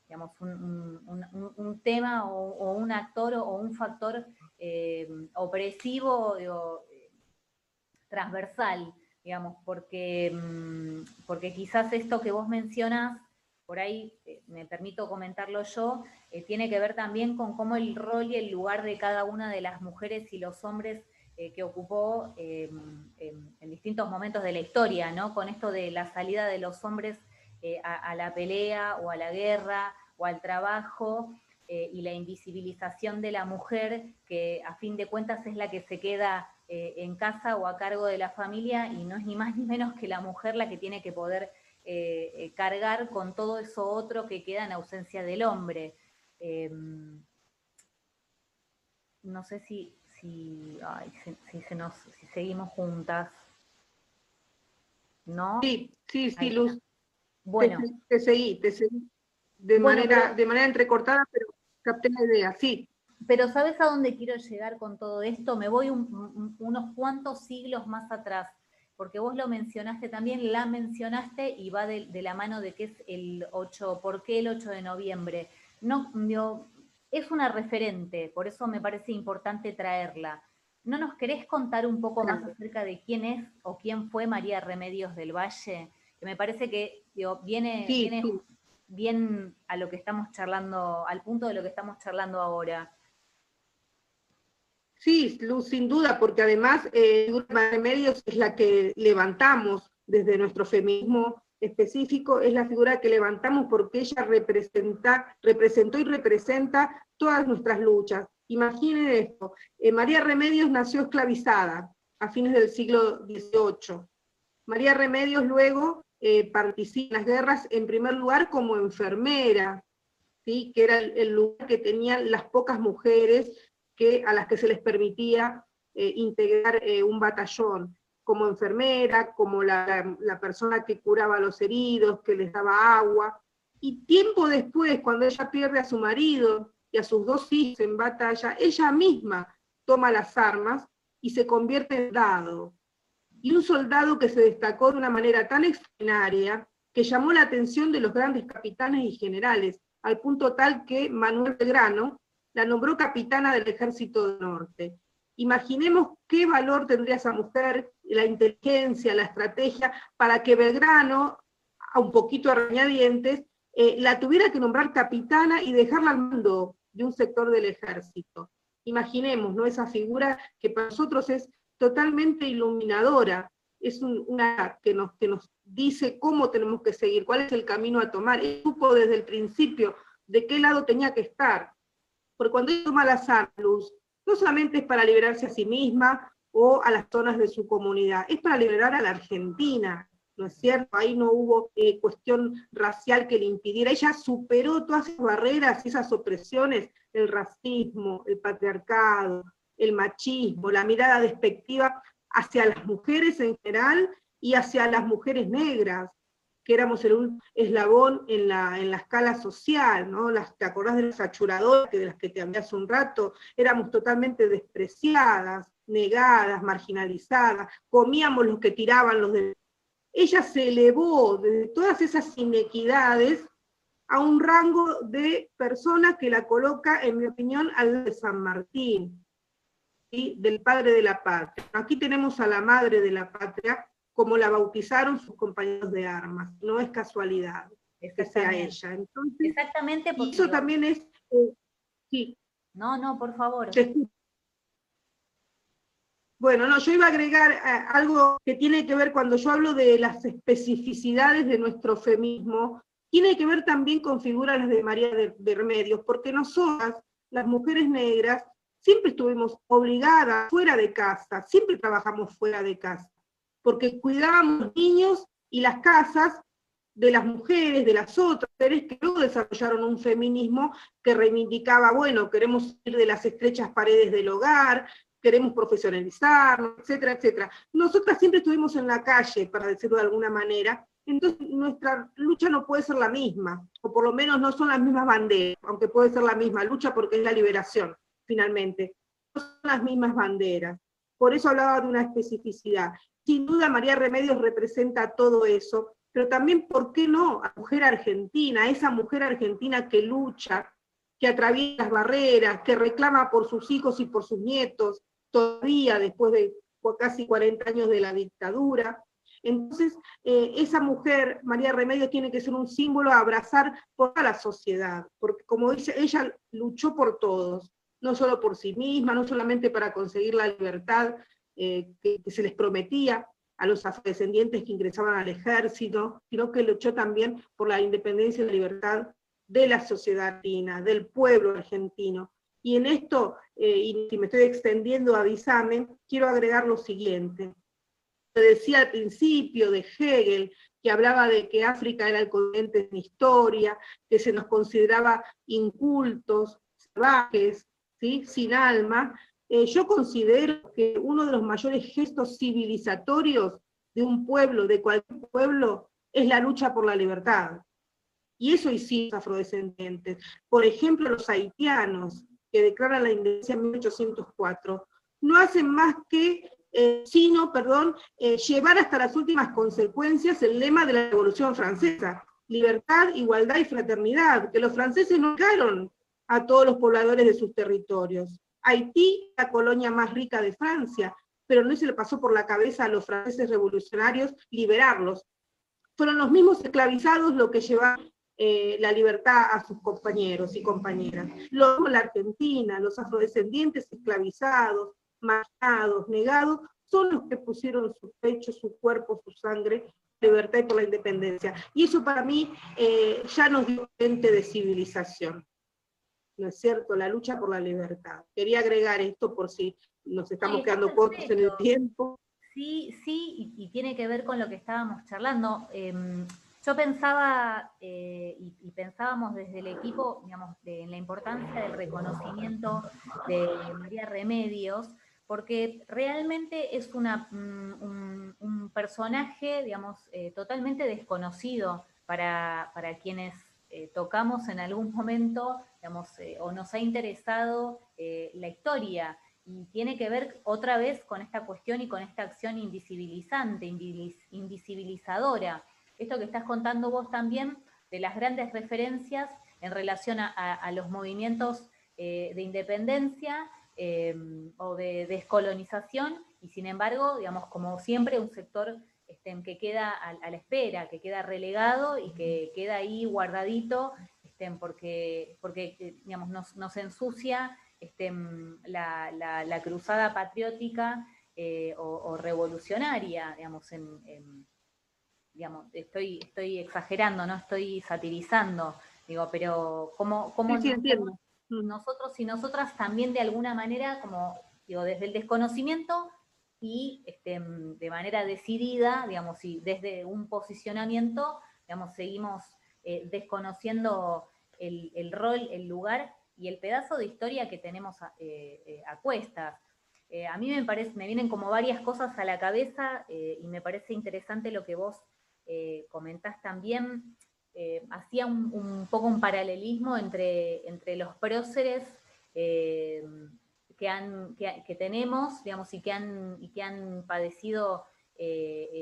digamos, un tema o un actor o un factor opresivo, digo, transversal, digamos, porque quizás esto que vos mencionás, por ahí me permito comentarlo yo, tiene que ver también con cómo el rol y el lugar de cada una de las mujeres y los hombres que ocupó en distintos momentos de la historia, ¿no? Con esto de la salida de los hombres a la pelea o a la guerra o al trabajo, y la invisibilización de la mujer, que a fin de cuentas es la que se queda en casa o a cargo de la familia, y no es ni más ni menos que la mujer la que tiene que poder cargar con todo eso otro que queda en ausencia del hombre. No sé si seguimos juntas. ¿No? Sí, Luz. Bueno. Te seguí. De manera entrecortada, pero capté la idea, sí. Pero ¿sabes a dónde quiero llegar con todo esto? Me voy unos cuantos siglos más atrás, porque vos lo mencionaste también, la mencionaste y va de la mano de que es el 8, ¿por qué el 8 de noviembre? No, es una referente, por eso me parece importante traerla. ¿No nos querés contar un poco más acerca de quién es o quién fue María Remedios del Valle? Que me parece que viene bien a lo que estamos charlando, al punto de lo que estamos charlando ahora. Sí, Luz, sin duda, porque además María Remedios es la que levantamos desde nuestro feminismo específico, es la figura que levantamos porque ella representó y representa todas nuestras luchas. Imaginen esto, María Remedios nació esclavizada a fines del siglo XVIII. María Remedios luego participa en las guerras, en primer lugar como enfermera, ¿sí? Que era el lugar que tenían las pocas mujeres a las que se les permitía integrar un batallón, como enfermera, como la persona que curaba a los heridos, que les daba agua. Y tiempo después, cuando ella pierde a su marido y a sus 2 hijos en batalla, ella misma toma las armas y se convierte en soldado. Y un soldado que se destacó de una manera tan extraordinaria que llamó la atención de los grandes capitanes y generales, al punto tal que Manuel Belgrano la nombró capitana del Ejército del Norte. Imaginemos qué valor tendría esa mujer, la inteligencia, la estrategia, para que Belgrano, a un poquito a regañadientes, la tuviera que nombrar capitana y dejarla al mando de un sector del ejército. Imaginemos, ¿no? Esa figura que para nosotros es totalmente iluminadora, es una que nos dice cómo tenemos que seguir, cuál es el camino a tomar. Él supo desde el principio de qué lado tenía que estar, porque cuando ella toma las armas, no solamente es para liberarse a sí misma o a las zonas de su comunidad, es para liberar a la Argentina, ¿no es cierto? Ahí no hubo cuestión racial que le impidiera, ella superó todas esas barreras, esas opresiones, el racismo, el patriarcado, el machismo, la mirada despectiva hacia las mujeres en general y hacia las mujeres negras, que éramos el último eslabón en la escala social, ¿no? ¿Te acordás de las achuradoras de las que te hablé hace un rato? Éramos totalmente despreciadas, negadas, marginalizadas, comíamos los que tiraban los de... Ella se elevó de todas esas inequidades a un rango de persona que la coloca, en mi opinión, al de San Martín, ¿sí? Del padre de la patria. Aquí tenemos a la madre de la patria, como la bautizaron sus compañeros de armas, no es casualidad que sea ella. Entonces, exactamente, y eso también es... sí. No, por favor. Bueno, no, yo iba a agregar algo que tiene que ver, cuando yo hablo de las especificidades de nuestro feminismo, tiene que ver también con figuras de María de Remedios, porque nosotras, las mujeres negras, siempre estuvimos obligadas fuera de casa, siempre trabajamos fuera de casa, porque cuidábamos niños y las casas de las mujeres, de las otras mujeres que luego desarrollaron un feminismo que reivindicaba, bueno, queremos ir de las estrechas paredes del hogar, queremos profesionalizarnos, etcétera, etcétera. Nosotras siempre estuvimos en la calle, para decirlo de alguna manera, entonces nuestra lucha no puede ser la misma, o por lo menos no son las mismas banderas, aunque puede ser la misma lucha porque es la liberación, finalmente. No son las mismas banderas. Por eso hablaba de una especificidad. Sin duda María Remedios representa todo eso, pero también, ¿por qué no? A mujer argentina, esa mujer argentina que lucha, que atraviesa las barreras, que reclama por sus hijos y por sus nietos, todavía después de casi 40 años de la dictadura. Entonces, esa mujer, María Remedios, tiene que ser un símbolo a abrazar por toda la sociedad, porque como dice, ella luchó por todos, no solo por sí misma, no solamente para conseguir la libertad que se les prometía a los afrodescendientes que ingresaban al ejército, sino que luchó también por la independencia y la libertad de la sociedad argentina, del pueblo argentino. Y en esto, y si me estoy extendiendo, avísame, quiero agregar lo siguiente. Te decía al principio de Hegel, que hablaba de que África era el continente en historia, que se nos consideraba incultos, salvajes, ¿sí? Sin alma. Yo considero que uno de los mayores gestos civilizatorios de un pueblo, de cualquier pueblo, es la lucha por la libertad. Y eso hicieron los afrodescendientes. Por ejemplo, los haitianos, que declaran la independencia en 1804, no hacen más que llevar hasta las últimas consecuencias el lema de la Revolución Francesa: libertad, igualdad y fraternidad, que los franceses no negaron a todos los pobladores de sus territorios. Haití, la colonia más rica de Francia, pero no se le pasó por la cabeza a los franceses revolucionarios liberarlos. Fueron los mismos esclavizados los que llevaron la libertad a sus compañeros y compañeras. Luego la Argentina, los afrodescendientes esclavizados, marginados, negados, son los que pusieron su pecho, su cuerpo, su sangre, libertad y por la independencia. Y eso para mí ya nos dio gente de civilización, ¿no es cierto? La lucha por la libertad. Quería agregar esto por si nos estamos quedando cortos en el tiempo. Sí, sí, y tiene que ver con lo que estábamos charlando. Yo pensaba, y pensábamos desde el equipo, digamos, en la importancia del reconocimiento de María Remedios, porque realmente es un personaje, digamos, totalmente desconocido para quienes tocamos en algún momento, digamos, o nos ha interesado la historia. Y tiene que ver otra vez con esta cuestión y con esta acción invisibilizante, invisibilizadora. Esto que estás contando vos también, de las grandes referencias en relación a los movimientos de independencia o de descolonización, y sin embargo, digamos, como siempre, un sector que queda a la espera, que queda relegado y que queda ahí guardadito, porque digamos, nos ensucia la cruzada patriótica o revolucionaria, digamos, digamos, estoy exagerando, no estoy satirizando, digo, pero cómo Sí, entiendo. nosotros y nosotras también de alguna manera, como digo, desde el desconocimiento y de manera decidida, digamos, y desde un posicionamiento, digamos, seguimos desconociendo el rol, el lugar y el pedazo de historia que tenemos a cuestas. A mí me vienen como varias cosas a la cabeza y me parece interesante lo que vos comentás también. Hacía un poco un paralelismo entre los próceres que tenemos, digamos, y que han padecido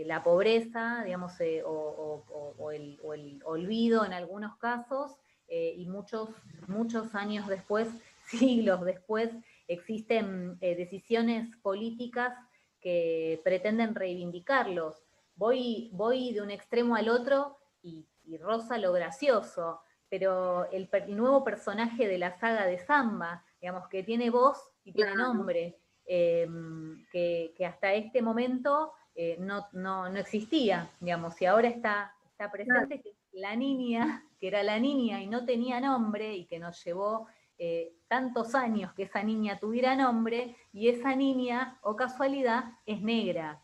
la pobreza, digamos, o el olvido en algunos casos, y muchos años después, siglos después, existen decisiones políticas que pretenden reivindicarlos. Voy de un extremo al otro y roza lo gracioso, pero el nuevo personaje de la saga de Samba, digamos, que tiene voz y tiene nombre, que hasta este momento no existía, digamos, y ahora está presente, que la niña, que era la niña y no tenía nombre, y que nos llevó tantos años que esa niña tuviera nombre, y esa niña, o casualidad, es negra.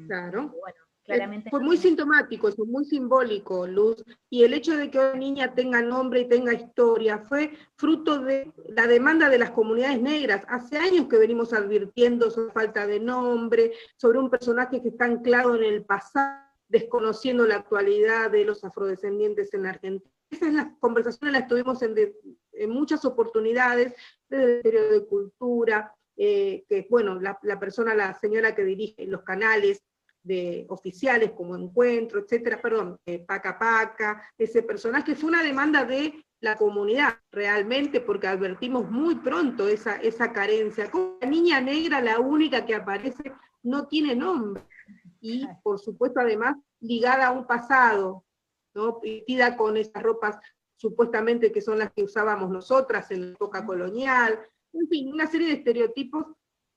Claro. Bueno, claramente Fue muy sintomático, eso, muy simbólico, Luz, y el hecho de que una niña tenga nombre y tenga historia fue fruto de la demanda de las comunidades negras. Hace años que venimos advirtiendo sobre falta de nombre, sobre un personaje que está anclado en el pasado, desconociendo la actualidad de los afrodescendientes en la Argentina. Esas conversaciones las tuvimos en muchas oportunidades, desde el Ministerio de Cultura, que bueno, la señora que dirige los canales oficiales como Encuentro, etcétera, perdón, Paca Paca, ese personaje, fue una demanda de la comunidad realmente, porque advertimos muy pronto esa carencia. Como la niña negra, la única que aparece, no tiene nombre, y por supuesto además ligada a un pasado, ¿no? Vestida con esas ropas supuestamente que son las que usábamos nosotras en la época colonial, en fin, una serie de estereotipos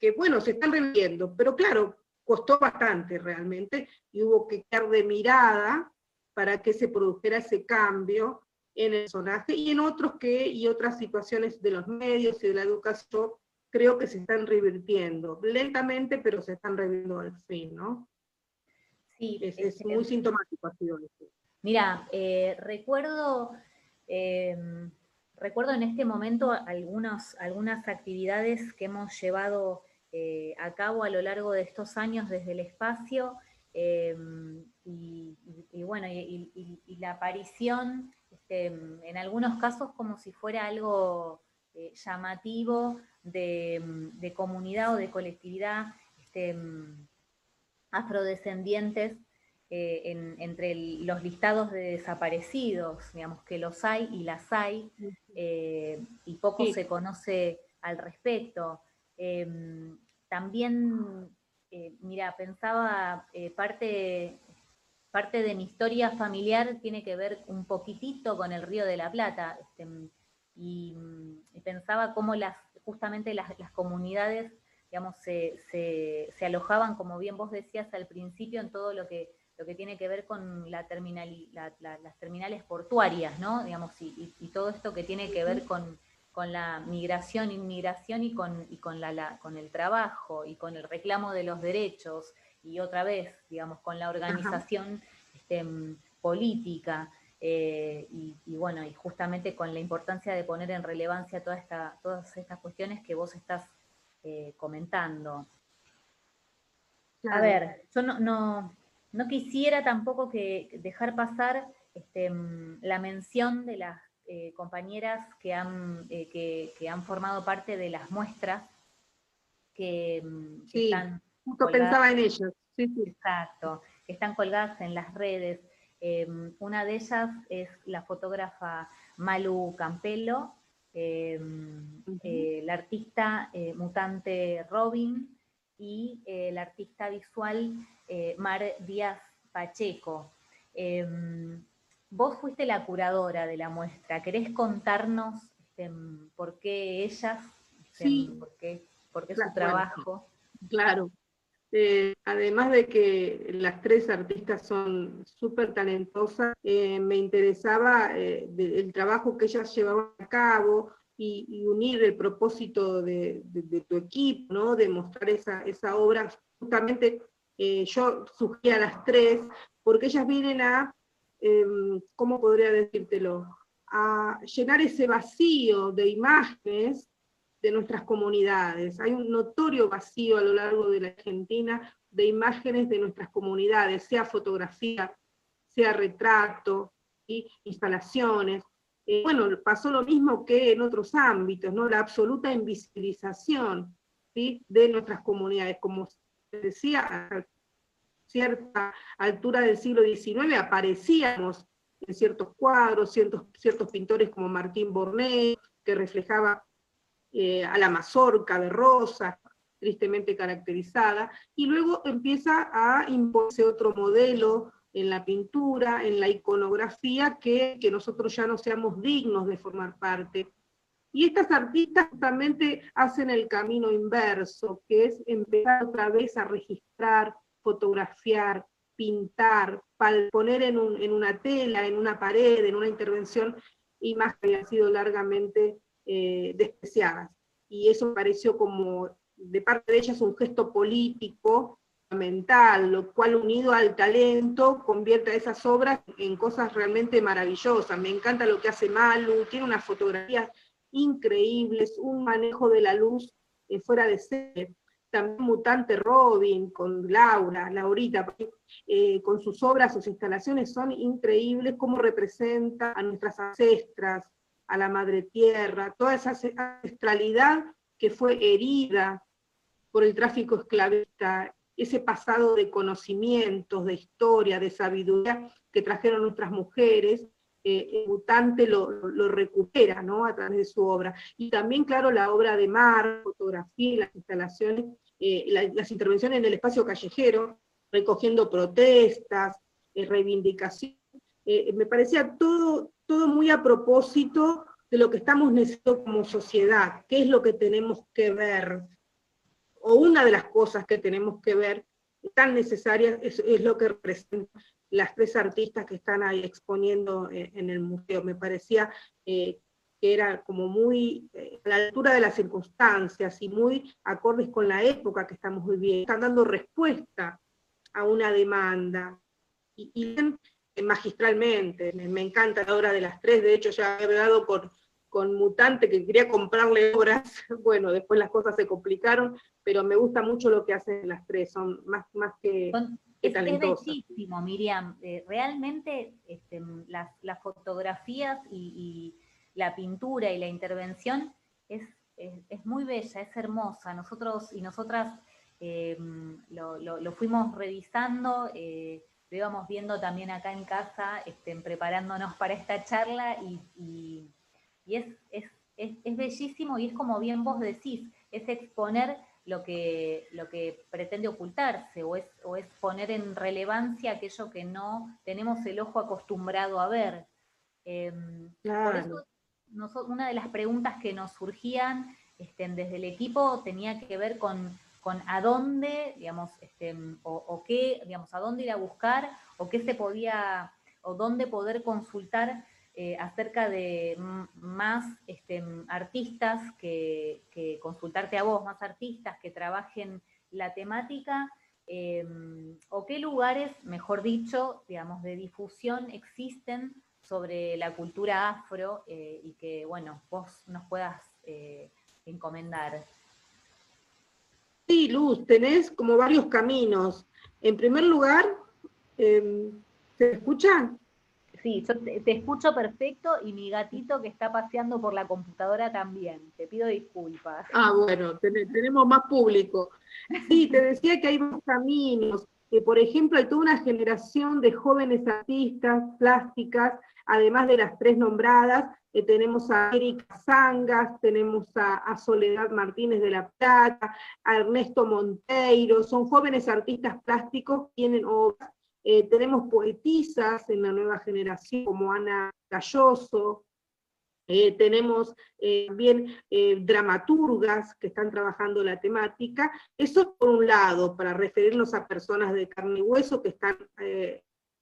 que, bueno, se están reviviendo, pero claro, costó bastante realmente, y hubo que quedar de mirada para que se produjera ese cambio en el personaje, y en otras situaciones de los medios y de la educación, creo que se están revirtiendo, lentamente, pero se están revirtiendo al fin, ¿no? Sí, Es muy sintomático ha sido esto. Mira, recuerdo en este momento algunas actividades que hemos llevado a cabo a lo largo de estos años desde el espacio, y bueno, y la aparición, en algunos casos como si fuera algo llamativo de comunidad o de colectividad afrodescendientes entre los listados de desaparecidos, digamos que los hay y las hay, y poco se conoce al respecto. También, mira, pensaba parte parte de mi historia familiar tiene que ver un poquitito con el Río de la Plata, y pensaba cómo justamente las comunidades, digamos, se alojaban, como bien vos decías al principio, en todo lo que tiene que ver con las terminales portuarias, ¿no? Digamos, y todo esto que tiene que ver con la migración, inmigración y con el trabajo y con el reclamo de los derechos, y otra vez, digamos, con la organización política, y bueno, y justamente con la importancia de poner en relevancia todas estas cuestiones que vos estás comentando. Claro. A ver, yo no quisiera tampoco dejar pasar la mención de las compañeras que han formado parte de las muestras que Sí, están justo colgadas. pensaba en ellos. Sí, sí. Exacto, que están colgadas en las redes. Una de ellas es la fotógrafa Malu Campello, la artista mutante Robin y la artista visual Mar Díaz Pacheco. Vos fuiste la curadora de la muestra. ¿Querés contarnos por qué ellas, Sí, por qué su bueno, trabajo? claro. Además de que las tres artistas son súper talentosas, me interesaba el trabajo que ellas llevaban a cabo y unir el propósito de tu equipo, ¿no? De mostrar esa obra. Justamente yo sugerí a las tres, porque ellas vienen ¿cómo podría decírtelo? A llenar ese vacío de imágenes de nuestras comunidades. Hay un notorio vacío a lo largo de la Argentina de imágenes de nuestras comunidades, sea fotografía, sea retrato, ¿sí? Instalaciones. Bueno, pasó lo mismo que en otros ámbitos, ¿no? La absoluta invisibilización, ¿sí? De nuestras comunidades. Como se decía, a cierta altura del siglo XIX aparecíamos en ciertos cuadros, ciertos pintores como Martín Bornet, que reflejaba a la mazorca de rosa, tristemente caracterizada, y luego empieza a imponerse otro modelo en la pintura, en la iconografía, que nosotros ya no seamos dignos de formar parte. Y estas artistas justamente hacen el camino inverso, que es empezar otra vez a registrar, fotografiar, pintar, poner en una tela, en una pared, en una intervención, imágenes que han sido largamente despreciadas. Y eso me pareció como, de parte de ellas, un gesto político fundamental, lo cual unido al talento convierte a esas obras en cosas realmente maravillosas. Me encanta lo que hace Malu, tiene unas fotografías increíbles, un manejo de la luz fuera de serie. También Mutante Robin, con Laurita, con sus obras, sus instalaciones son increíbles, cómo representa a nuestras ancestras, a la madre tierra, toda esa ancestralidad que fue herida por el tráfico esclavista, ese pasado de conocimientos, de historia, de sabiduría que trajeron nuestras mujeres, el Mutante lo recupera, ¿no? A través de su obra. Y también, claro, la obra de Mar, fotografía y las instalaciones, las intervenciones en el espacio callejero, recogiendo protestas, reivindicación. Me parecía todo muy a propósito de lo que estamos necesitando como sociedad, qué es lo que tenemos que ver, o una de las cosas que tenemos que ver, tan necesarias, es lo que representan las tres artistas que están ahí exponiendo en el museo. Me parecía que era como muy a la altura de las circunstancias y muy acordes con la época que estamos viviendo. Están dando respuesta a una demanda. Y magistralmente, me encanta la obra de las tres, de hecho ya he hablado con Mutante, que quería comprarle obras, bueno, después las cosas se complicaron, pero me gusta mucho lo que hacen las tres, son más que talentosas. Es bellísimo, Miriam. Realmente las fotografías y la pintura y la intervención es muy bella, es hermosa. Nosotros y nosotras lo fuimos revisando, lo íbamos viendo también acá en casa, preparándonos para esta charla, y es bellísimo, y es como bien vos decís, es exponer lo que pretende ocultarse, o es poner en relevancia aquello que no tenemos el ojo acostumbrado a ver. Por eso, una de las preguntas que nos surgían desde el equipo tenía que ver con a dónde, digamos, o qué, digamos, a dónde ir a buscar, o qué se podía, o dónde poder consultar acerca de más artistas, que consultarte a vos, más artistas que trabajen la temática, o qué lugares, mejor dicho, digamos, de difusión existen sobre la cultura afro, y que, bueno, vos nos puedas encomendar. Sí, Luz, tenés como varios caminos. En primer lugar, ¿se escuchan? Sí, yo te escucho perfecto, y mi gatito que está paseando por la computadora también. Te pido disculpas. Ah, bueno, tenemos más público. Sí, te decía que hay más caminos. Por ejemplo, hay toda una generación de jóvenes artistas plásticas, además de las tres nombradas. Tenemos a Erika Zangas, tenemos a Soledad Martínez de la Plata, a Ernesto Monteiro. Son jóvenes artistas plásticos, tienen obras. Tenemos poetisas en la nueva generación, como Ana Galloso. Tenemos también dramaturgas que están trabajando la temática. Eso por un lado, para referirnos a personas de carne y hueso que están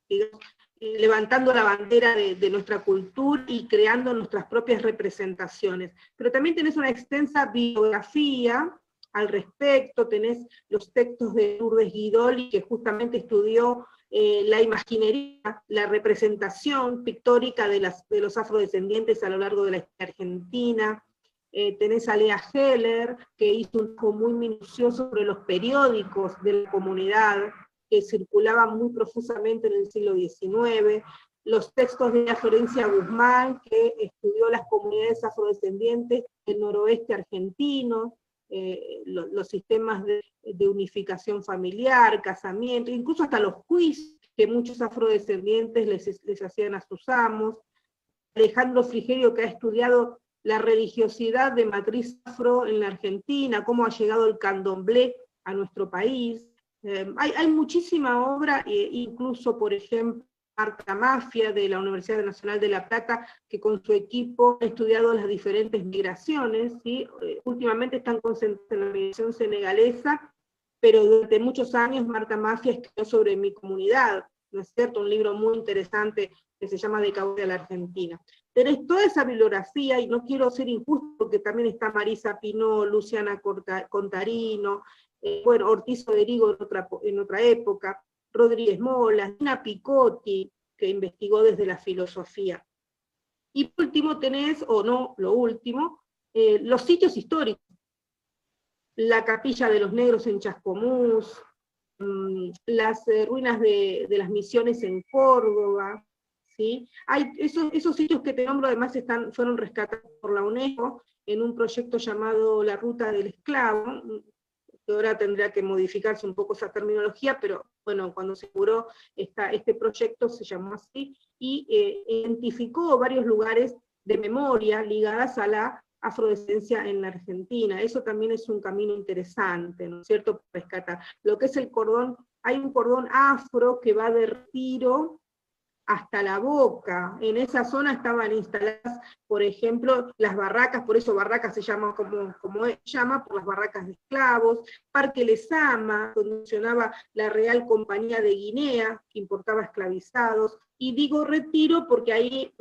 digamos, levantando la bandera de nuestra cultura y creando nuestras propias representaciones. Pero también tenés una extensa biografía al respecto, tenés los textos de Lourdes Guidoli, que justamente estudió la imaginería, la representación pictórica de los afrodescendientes a lo largo de la historia argentina. Tenés a Lea Heller, que hizo un trabajo muy minucioso sobre los periódicos de la comunidad, que circulaban muy profusamente en el siglo XIX. Los textos de Florencia Guzmán, que estudió las comunidades afrodescendientes del noroeste argentino, los sistemas de unificación familiar, casamiento, incluso hasta los juicios que muchos afrodescendientes les hacían a sus amos. Alejandro Frigerio, que ha estudiado la religiosidad de matriz afro en la Argentina, cómo ha llegado el candomblé a nuestro país. Hay muchísima obra, incluso, por ejemplo, Marta Mafia, de la Universidad Nacional de La Plata, que con su equipo ha estudiado las diferentes migraciones, ¿sí? Últimamente están concentrados en la migración senegalesa, pero durante muchos años Marta Mafia escribió sobre mi comunidad, ¿no es cierto? Un libro muy interesante que se llama De Cabo de la Argentina. Tenés toda esa bibliografía, y no quiero ser injusto, porque también está Marisa Pinó, Luciana Contarino, bueno, Ortiz Oderigo en otra época, Rodríguez Molas, Nina Picotti, que investigó desde la filosofía. Y por último tenés, o no, lo último, los sitios históricos. La Capilla de los Negros en Chascomús, las ruinas de las misiones en Córdoba, ¿sí? Hay esos sitios que te nombro, además fueron rescatados por la UNESCO en un proyecto llamado La Ruta del Esclavo, que ahora tendría que modificarse un poco esa terminología, pero bueno, cuando se curó este proyecto se llamó así, y identificó varios lugares de memoria ligadas a la afrodescendencia en la Argentina. Eso también es un camino interesante, ¿no es cierto?, para rescatar. Lo que es el cordón, hay un cordón afro que va de Retiro hasta La Boca. En esa zona estaban instaladas, por ejemplo, las barracas, por eso barracas se llama como se llama, por las barracas de esclavos. Parque Lezama, donde funcionaba la Real Compañía de Guinea, que importaba esclavizados. Y digo Retiro porque ahí,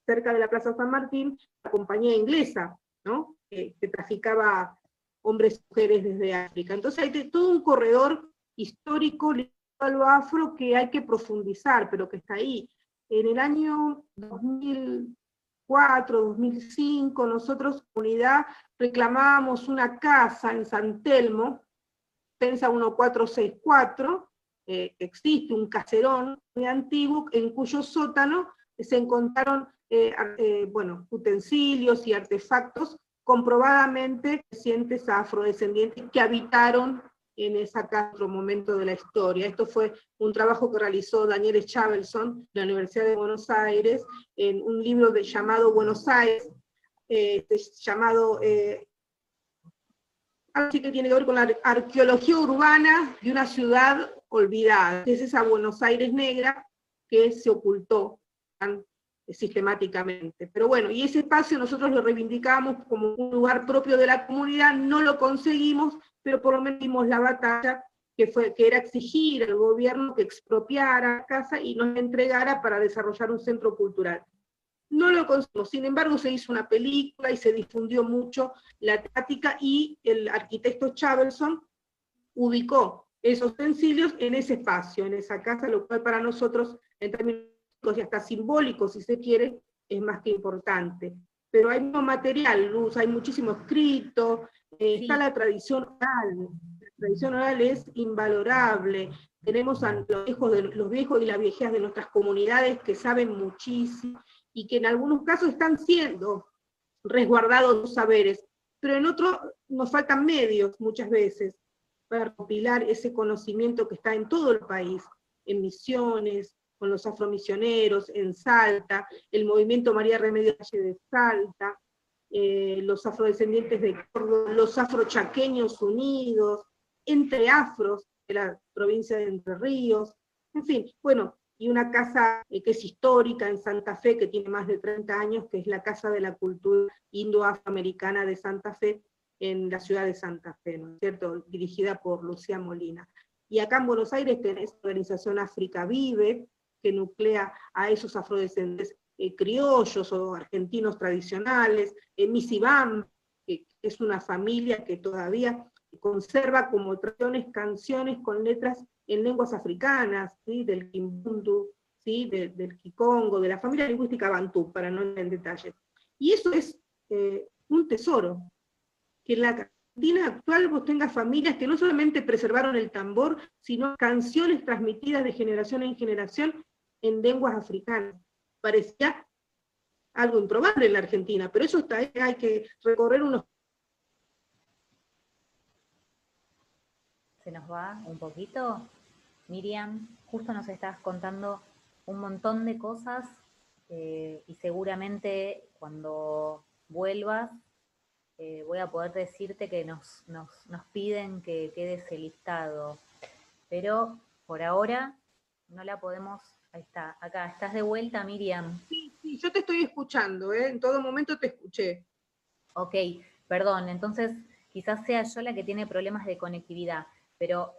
cerca de la Plaza San Martín, la compañía inglesa, ¿no? Que traficaba hombres y mujeres desde África. Entonces hay todo un corredor histórico a lo afro que hay que profundizar, pero que está ahí. En el año 2004, 2005, nosotros, comunidad, reclamábamos una casa en San Telmo, Pensa 1464, existe un caserón muy antiguo, en cuyo sótano se encontraron bueno, utensilios y artefactos comprobadamente pertenecientes a afrodescendientes que habitaron en esa casa en otro momento de la historia. Esto fue un trabajo que realizó Daniel Chavelson de la Universidad de Buenos Aires, en un libro llamado Buenos Aires, llamado algo que tiene que ver con la arqueología urbana de una ciudad olvidada, que es esa Buenos Aires negra que se ocultó tan sistemáticamente. Pero bueno, y ese espacio nosotros lo reivindicamos como un lugar propio de la comunidad, no lo conseguimos, pero por lo menos dimos la batalla que era exigir al gobierno que expropiara la casa y nos entregara para desarrollar un centro cultural. No lo conseguimos, sin embargo se hizo una película y se difundió mucho la temática, y el arquitecto Chabelson ubicó esos utensilios en ese espacio, en esa casa, lo cual para nosotros, en términos y hasta simbólicos, si se quiere, es más que importante. Pero hay mucho material, Luz, hay muchísimo escrito, está la tradición oral. La tradición oral es invalorable. Tenemos a los viejos y las viejas de nuestras comunidades que saben muchísimo, y que en algunos casos están siendo resguardados los saberes, pero en otros nos faltan medios muchas veces para compilar ese conocimiento que está en todo el país, en Misiones, con los afromisioneros, en Salta, el movimiento María Remedio de Salta, los afrodescendientes de Córdoba, los afrochaqueños unidos, entre afros de la provincia de Entre Ríos, en fin, bueno, y una casa que es histórica en Santa Fe, que tiene más de 30 años, que es la Casa de la Cultura Indo-Afroamericana de Santa Fe, en la ciudad de Santa Fe, ¿no es cierto?, dirigida por Lucía Molina. Y acá en Buenos Aires tenés la organización África Vive, que nuclea a esos afrodescendientes criollos o argentinos tradicionales, Misibam, que es una familia que todavía conserva como tradiciones canciones con letras en lenguas africanas, ¿sí?, del Kimbundu, ¿sí?, del Kikongo, de la familia lingüística Bantú, para no entrar en detalle. Y eso es un tesoro, que en la Argentina actual vos tengas familias que no solamente preservaron el tambor, sino canciones transmitidas de generación en generación en lenguas africanas. Parecía algo improbable en la Argentina, pero eso está, hay que recorrer unos... Se nos va un poquito. Miriam, justo nos estás contando un montón de cosas y seguramente cuando vuelvas voy a poder decirte que nos piden que quede ese listado, pero por ahora no la podemos. Ahí está, acá, ¿estás de vuelta, Miriam? Sí, yo te estoy escuchando, en todo momento te escuché. Ok, perdón, entonces quizás sea yo la que tiene problemas de conectividad, pero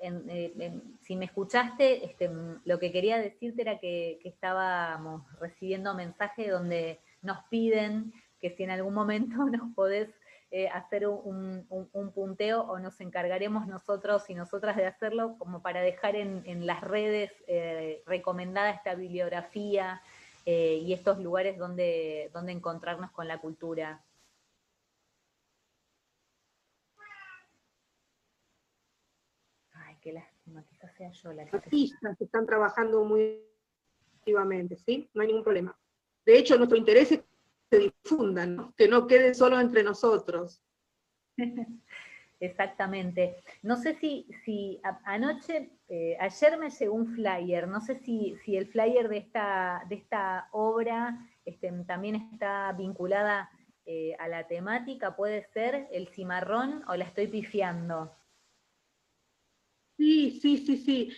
si me escuchaste, lo que quería decirte era que estábamos recibiendo mensajes donde nos piden que si en algún momento nos podés hacer un punteo, o nos encargaremos nosotros y nosotras de hacerlo, como para dejar en las redes recomendada esta bibliografía y estos lugares donde encontrarnos con la cultura. Ay, qué lástima, quizás sea yo la que... Artistas que están trabajando muy activamente, ¿sí? No hay ningún problema. De hecho, nuestro interés es que se difundan, ¿no?, que no quede solo entre nosotros. Exactamente. No sé si anoche, ayer me llegó un flyer, no sé si el flyer de esta obra también está vinculada a la temática, puede ser el cimarrón, o la estoy pifiando. Sí,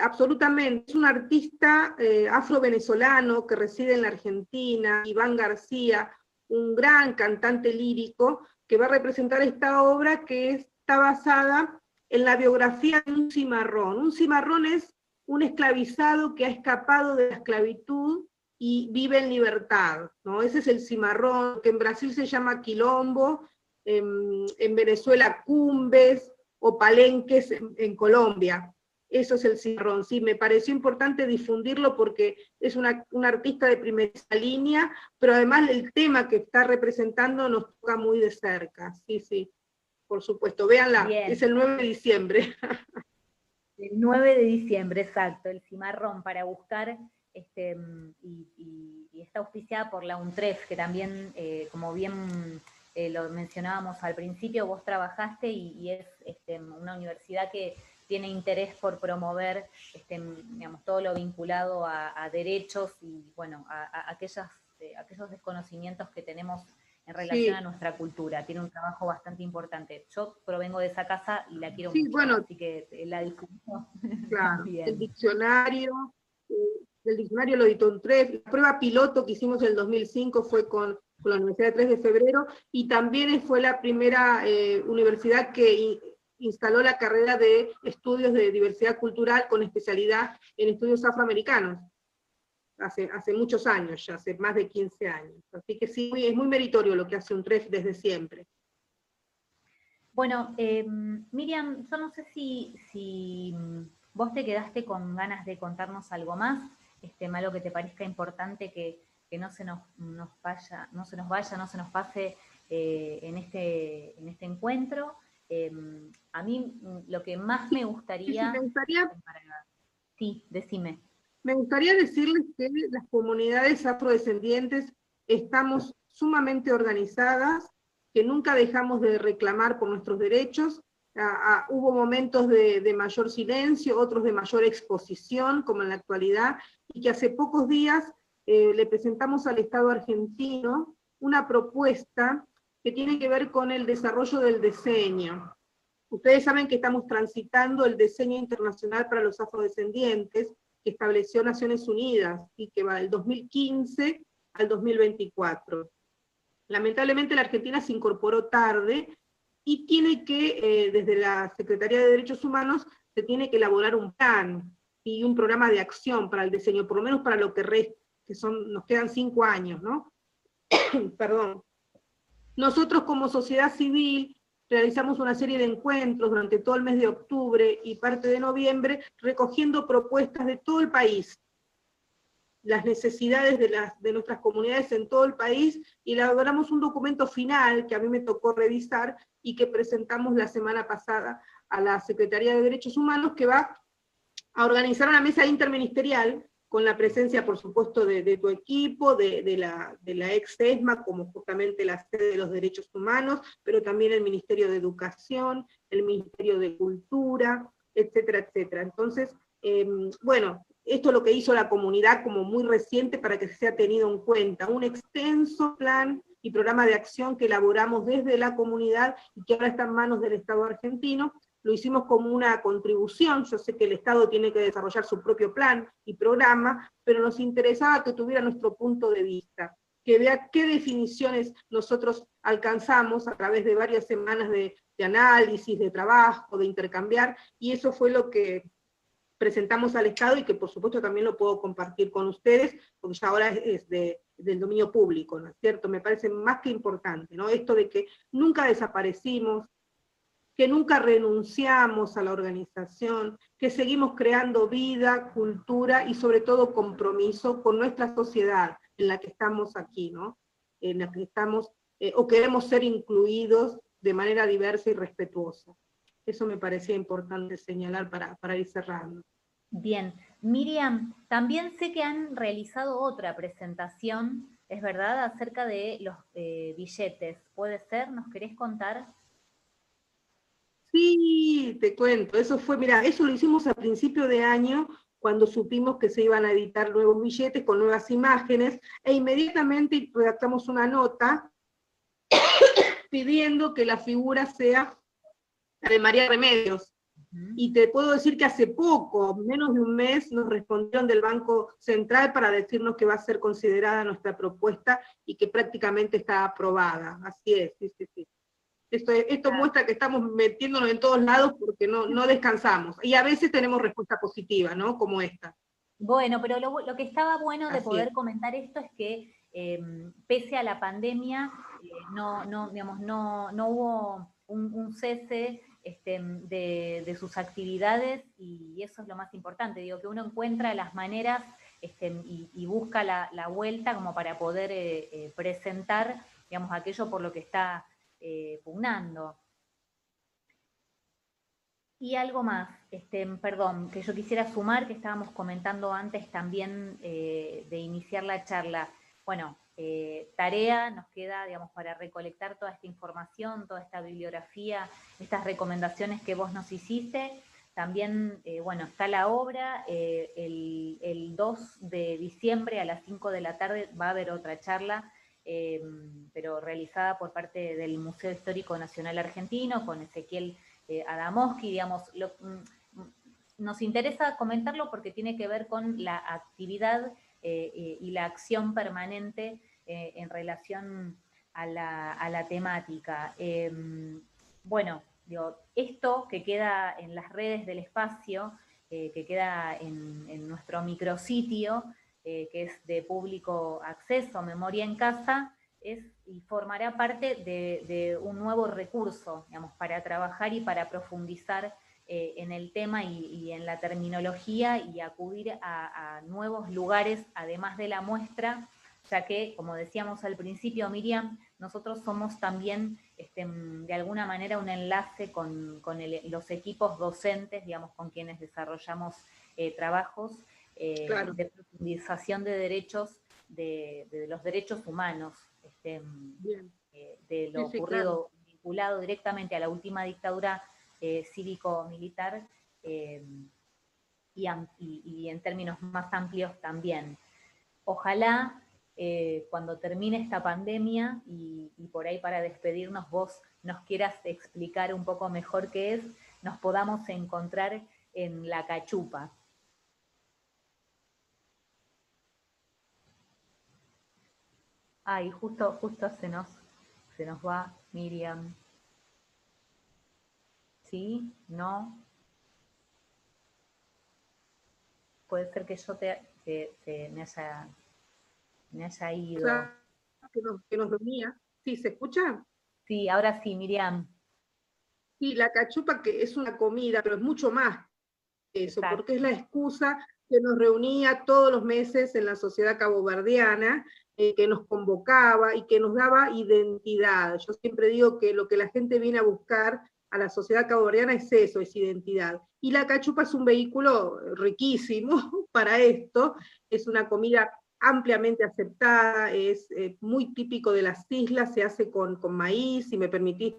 absolutamente. Es un artista afro-venezolano que reside en la Argentina, Iván García, un gran cantante lírico, que va a representar esta obra que está basada en la biografía de un cimarrón. Un cimarrón es un esclavizado que ha escapado de la esclavitud y vive en libertad, ¿no? Ese es el cimarrón, que en Brasil se llama quilombo, en Venezuela cumbes, o palenques en Colombia. Eso es el cimarrón. Sí, me pareció importante difundirlo porque es un artista de primera línea, pero además el tema que está representando nos toca muy de cerca. Sí, por supuesto. Véanla, bien. Es el 9 de diciembre. El 9 de diciembre, exacto, el cimarrón, para buscar, y está auspiciada por la UNTREF, que también, como bien lo mencionábamos al principio, vos trabajaste y es una universidad que tiene interés por promover digamos, todo lo vinculado a derechos y bueno, a aquellos desconocimientos que tenemos en relación Sí. a nuestra cultura. Tiene un trabajo bastante importante. Yo provengo de esa casa y la quiero Sí, mucho, bueno, así que la disfruto claro. El también. diccionario, lo editó en TREF. La prueba piloto que hicimos en el 2005 fue con la Universidad de 3 de Febrero, y también fue la primera universidad que instaló la carrera de estudios de diversidad cultural con especialidad en estudios afroamericanos. Hace muchos años, ya hace más de 15 años. Así que sí, es muy meritorio lo que hace un TREF desde siempre. Bueno, Miriam, yo no sé si vos te quedaste con ganas de contarnos algo más, algo que te parezca importante que no se nos vaya, no se nos pase en este encuentro. A mí lo que más me Sí, gustaría... Sí, decime. me gustaría decirles que las comunidades afrodescendientes estamos sumamente organizadas, que nunca dejamos de reclamar por nuestros derechos. Hubo momentos de mayor silencio, otros de mayor exposición, como en la actualidad, y que hace pocos días le presentamos al Estado argentino una propuesta que tiene que ver con el desarrollo del diseño. Ustedes saben que estamos transitando el diseño internacional para los afrodescendientes, que estableció Naciones Unidas, y que va del 2015 al 2024. Lamentablemente la Argentina se incorporó tarde, y tiene que, desde la Secretaría de Derechos Humanos, se tiene que elaborar un plan y un programa de acción para el diseño, por lo menos para lo que resta, nos quedan 5 años, ¿no? Perdón. Nosotros como sociedad civil realizamos una serie de encuentros durante todo el mes de octubre y parte de noviembre, recogiendo propuestas de todo el país, las necesidades de nuestras comunidades en todo el país, y elaboramos un documento final que a mí me tocó revisar y que presentamos la semana pasada a la Secretaría de Derechos Humanos, que va a organizar una mesa interministerial con la presencia, por supuesto, de tu equipo, de la ex-ESMA, como justamente la sede de los derechos humanos, pero también el Ministerio de Educación, el Ministerio de Cultura, etcétera, etcétera. Entonces, bueno, esto es lo que hizo la comunidad como muy reciente para que sea tenido en cuenta, un extenso plan y programa de acción que elaboramos desde la comunidad y que ahora está en manos del Estado argentino. Lo hicimos como una contribución. Yo sé que el Estado tiene que desarrollar su propio plan y programa, pero nos interesaba que tuviera nuestro punto de vista, que vea qué definiciones nosotros alcanzamos a través de varias semanas de análisis, de trabajo, de intercambiar, y eso fue lo que presentamos al Estado, y que por supuesto también lo puedo compartir con ustedes, porque ya ahora es del dominio público, ¿no es cierto? Me parece más que importante, ¿no? Esto de que nunca desaparecimos, que nunca renunciamos a la organización, que seguimos creando vida, cultura y sobre todo compromiso con nuestra sociedad en la que estamos aquí, ¿no? En la que estamos, o queremos ser incluidos de manera diversa y respetuosa. Eso me parecía importante señalar para ir cerrando. Bien, Miriam, también sé que han realizado otra presentación, es verdad, acerca de los billetes. ¿Puede ser? ¿Nos querés contar? Sí, te cuento, eso fue, mira, eso lo hicimos a principio de año, cuando supimos que se iban a editar nuevos billetes con nuevas imágenes, e inmediatamente redactamos una nota pidiendo que la figura sea la de María Remedios. Y te puedo decir que hace poco, menos de un mes, nos respondieron del Banco Central para decirnos que va a ser considerada nuestra propuesta y que prácticamente está aprobada. Así es, sí, sí, sí. Esto muestra que estamos metiéndonos en todos lados porque no descansamos. Y a veces tenemos respuesta positiva, ¿no? Como esta. Bueno, pero lo que estaba bueno de Así poder es. comentar esto es que pese a la pandemia, digamos, no hubo un cese de sus actividades, y eso es lo más importante. Digo, que uno encuentra las maneras y busca la vuelta como para poder presentar, digamos, aquello por lo que está pugnando. Y algo más, perdón, que yo quisiera sumar, que estábamos comentando antes también de iniciar la charla. Bueno, tarea nos queda, digamos, para recolectar toda esta información, toda esta bibliografía, estas recomendaciones que vos nos hiciste. También, bueno, está la obra, el 2 de diciembre a las 5 de la tarde va a haber otra charla pero realizada por parte del Museo Histórico Nacional Argentino, con Ezequiel Adamowski, digamos, nos interesa comentarlo porque tiene que ver con la actividad y la acción permanente en relación a la temática. Bueno, digo, esto que queda en las redes del espacio, que queda en nuestro micrositio, que es de público acceso, Memoria en Casa, y formará parte de un nuevo recurso, digamos, para trabajar y para profundizar en el tema y en la terminología y acudir a nuevos lugares, además de la muestra, ya que, como decíamos al principio, Miriam, nosotros somos también, de alguna manera, un enlace con los equipos docentes, digamos, con quienes desarrollamos trabajos Claro. de profundización de derechos, de los derechos humanos, de lo Sí, sí, ocurrido, claro. vinculado directamente a la última dictadura cívico-militar, y en términos más amplios también. Ojalá cuando termine esta pandemia y por ahí para despedirnos vos nos quieras explicar un poco mejor qué es, nos podamos encontrar en La Cachupa. Ay, justo se nos va Miriam. ¿Sí? ¿No? Puede ser que yo me haya O ido. sea, que nos reunía. ¿Sí, se escucha? Sí, ahora sí, Miriam. Sí, la cachupa que es una comida, pero es mucho más que eso, porque es Exacto. la excusa que nos reunía todos los meses en la sociedad caboverdiana, que nos convocaba y que nos daba identidad. Yo siempre digo que lo que la gente viene a buscar a la sociedad caboverdiana es eso, es identidad. Y la cachupa es un vehículo riquísimo para esto, es una comida ampliamente aceptada, es muy típico de las islas, se hace con maíz, si me permitís.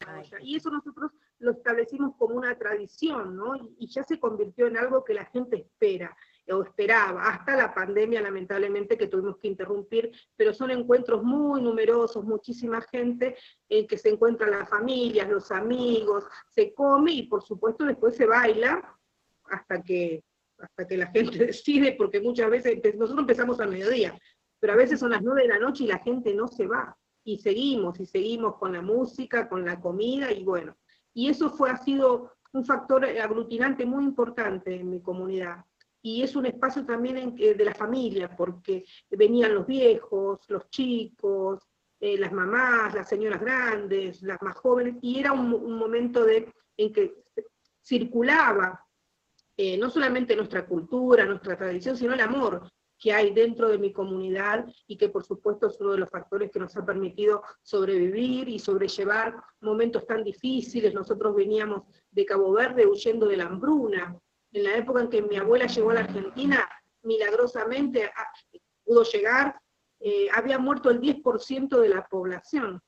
Ay, Y eso nosotros lo establecimos como una tradición, ¿no? Y ya se convirtió en algo que la gente espera, o esperaba, hasta la pandemia lamentablemente que tuvimos que interrumpir, pero son encuentros muy numerosos, muchísima gente en que se encuentran las familias, los amigos, se come y por supuesto después se baila hasta que, hasta que la gente decide, porque muchas veces nosotros empezamos al mediodía, pero a veces son las 9 de la noche y la gente no se va y seguimos con la música, con la comida, y bueno, y eso ha sido un factor aglutinante muy importante en mi comunidad. Y es un espacio también de la familia, porque venían los viejos, los chicos, las mamás, las señoras grandes, las más jóvenes, y era un momento en que circulaba no solamente nuestra cultura, nuestra tradición, sino el amor que hay dentro de mi comunidad y que por supuesto es uno de los factores que nos ha permitido sobrevivir y sobrellevar momentos tan difíciles. Nosotros veníamos de Cabo Verde huyendo de la hambruna. En la época en que mi abuela llegó a la Argentina, milagrosamente pudo llegar, había muerto el 10% de la población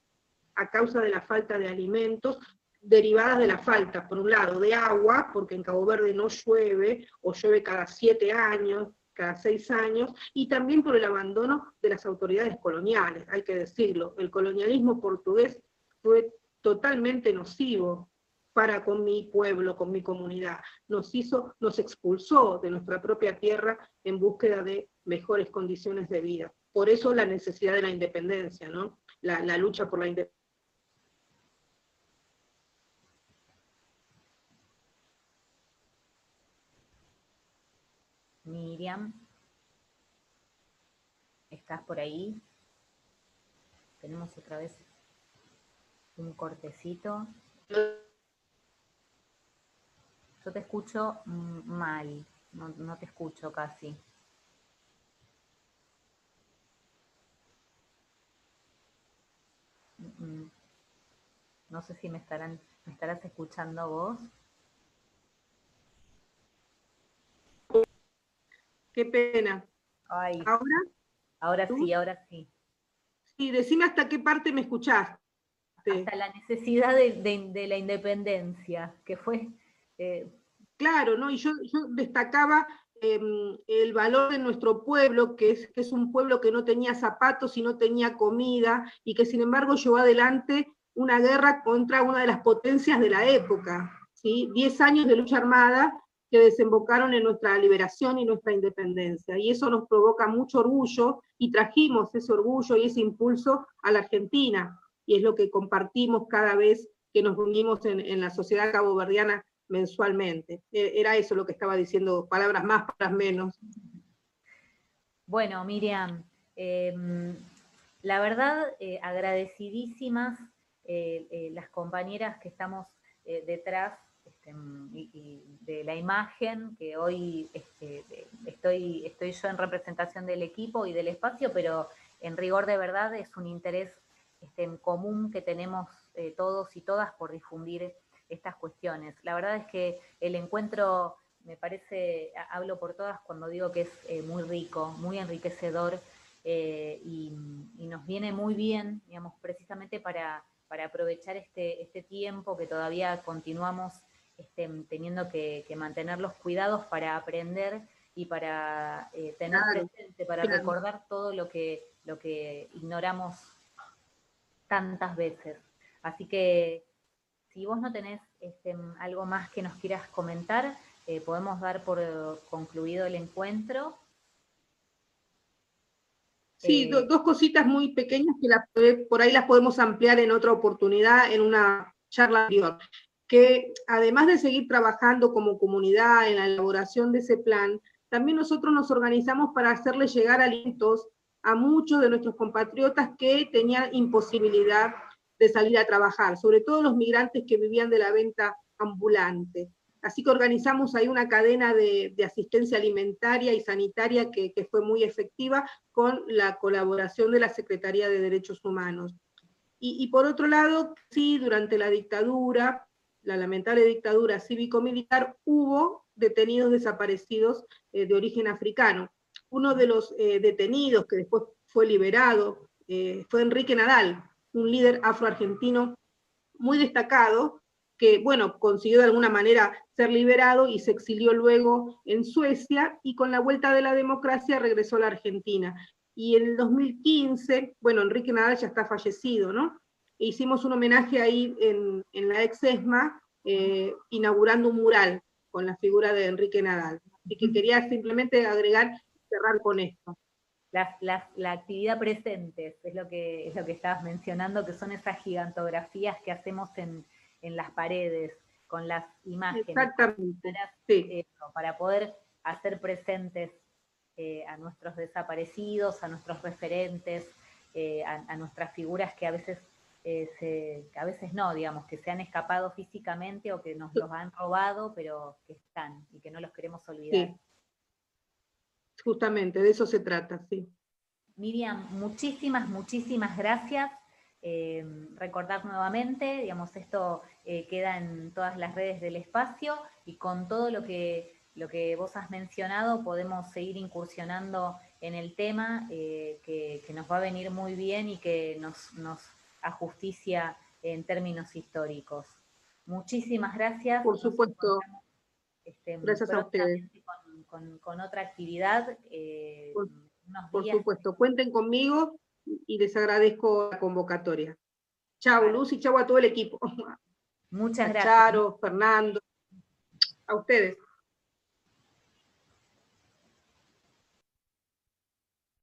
a causa de la falta de alimentos, derivadas de la falta, por un lado, de agua, porque en Cabo Verde no llueve, o llueve cada 7 años, cada 6 años, y también por el abandono de las autoridades coloniales, hay que decirlo. El colonialismo portugués fue totalmente nocivo para con mi pueblo, con mi comunidad. Nos expulsó de nuestra propia tierra en búsqueda de mejores condiciones de vida. Por eso la necesidad de la independencia, ¿no? La lucha por la independencia. Miriam, ¿estás por ahí? Tenemos otra vez un cortecito. Yo te escucho mal, no te escucho casi. No sé si me estarás escuchando vos. Qué pena. Ay, Ahora, ahora tú, sí, ahora sí. Sí, decime hasta qué parte me escuchaste. Hasta la necesidad de la independencia, que fue... Claro, ¿no? Y yo destacaba el valor de nuestro pueblo, que es un pueblo que no tenía zapatos y no tenía comida, y que sin embargo llevó adelante una guerra contra una de las potencias de la época, ¿sí? 10 años de lucha armada que desembocaron en nuestra liberación y nuestra independencia. Y eso nos provoca mucho orgullo, y trajimos ese orgullo y ese impulso a la Argentina, y es lo que compartimos cada vez que nos reunimos en la sociedad caboverdiana mensualmente. Era eso lo que estaba diciendo, palabras más, palabras menos. Bueno, Miriam, la verdad, agradecidísimas las compañeras que estamos detrás de la imagen, que hoy estoy yo en representación del equipo y del espacio, pero en rigor de verdad es un interés en común que tenemos todos y todas por difundir estas cuestiones. La verdad es que el encuentro, me parece, hablo por todas cuando digo que es muy rico, muy enriquecedor, y nos viene muy bien, digamos, precisamente para aprovechar este tiempo que todavía continuamos teniendo que mantener los cuidados para aprender y para tener presente, para recordar todo lo que ignoramos tantas veces. Así que si vos no tenés algo más que nos quieras comentar, podemos dar por concluido el encuentro. Sí, dos cositas muy pequeñas que por ahí las podemos ampliar en otra oportunidad, en una charla anterior. Que además de seguir trabajando como comunidad en la elaboración de ese plan, también nosotros nos organizamos para hacerle llegar alimentos a muchos de nuestros compatriotas que tenían imposibilidad de salir a trabajar, sobre todo los migrantes que vivían de la venta ambulante. Así que organizamos ahí una cadena de asistencia alimentaria y sanitaria que fue muy efectiva, con la colaboración de la Secretaría de Derechos Humanos. Y por otro lado, sí, durante la dictadura, la lamentable dictadura cívico-militar, hubo detenidos desaparecidos de origen africano. Uno de los detenidos que después fue liberado fue Enrique Nadal, un líder afroargentino muy destacado, que, bueno, consiguió de alguna manera ser liberado y se exilió luego en Suecia, y con la vuelta de la democracia regresó a la Argentina. Y en el 2015, bueno, Enrique Nadal ya está fallecido, ¿no? E hicimos un homenaje ahí en la ex ESMA, inaugurando un mural con la figura de Enrique Nadal. Así que quería simplemente agregar, cerrar con esto. La actividad presente es lo que estabas mencionando, que son esas gigantografías que hacemos en las paredes, con las imágenes. Exactamente, sí. Para poder hacer presentes a nuestros desaparecidos, a nuestros referentes, a nuestras figuras que a veces no, digamos, que se han escapado físicamente o que nos los han robado, pero que están y que no los queremos olvidar. Sí. Justamente, de eso se trata, sí. Miriam, muchísimas gracias. Recordar nuevamente, digamos, esto queda en todas las redes del espacio, y con todo lo que vos has mencionado podemos seguir incursionando en el tema, que nos va a venir muy bien y que nos ajusticia en términos históricos. Muchísimas gracias. Por supuesto. Gracias a ustedes. Con otra actividad. Por supuesto, cuenten conmigo y les agradezco la convocatoria. Chao, Luz, y chao a todo el equipo. Muchas gracias. Charo, Fernando, a ustedes.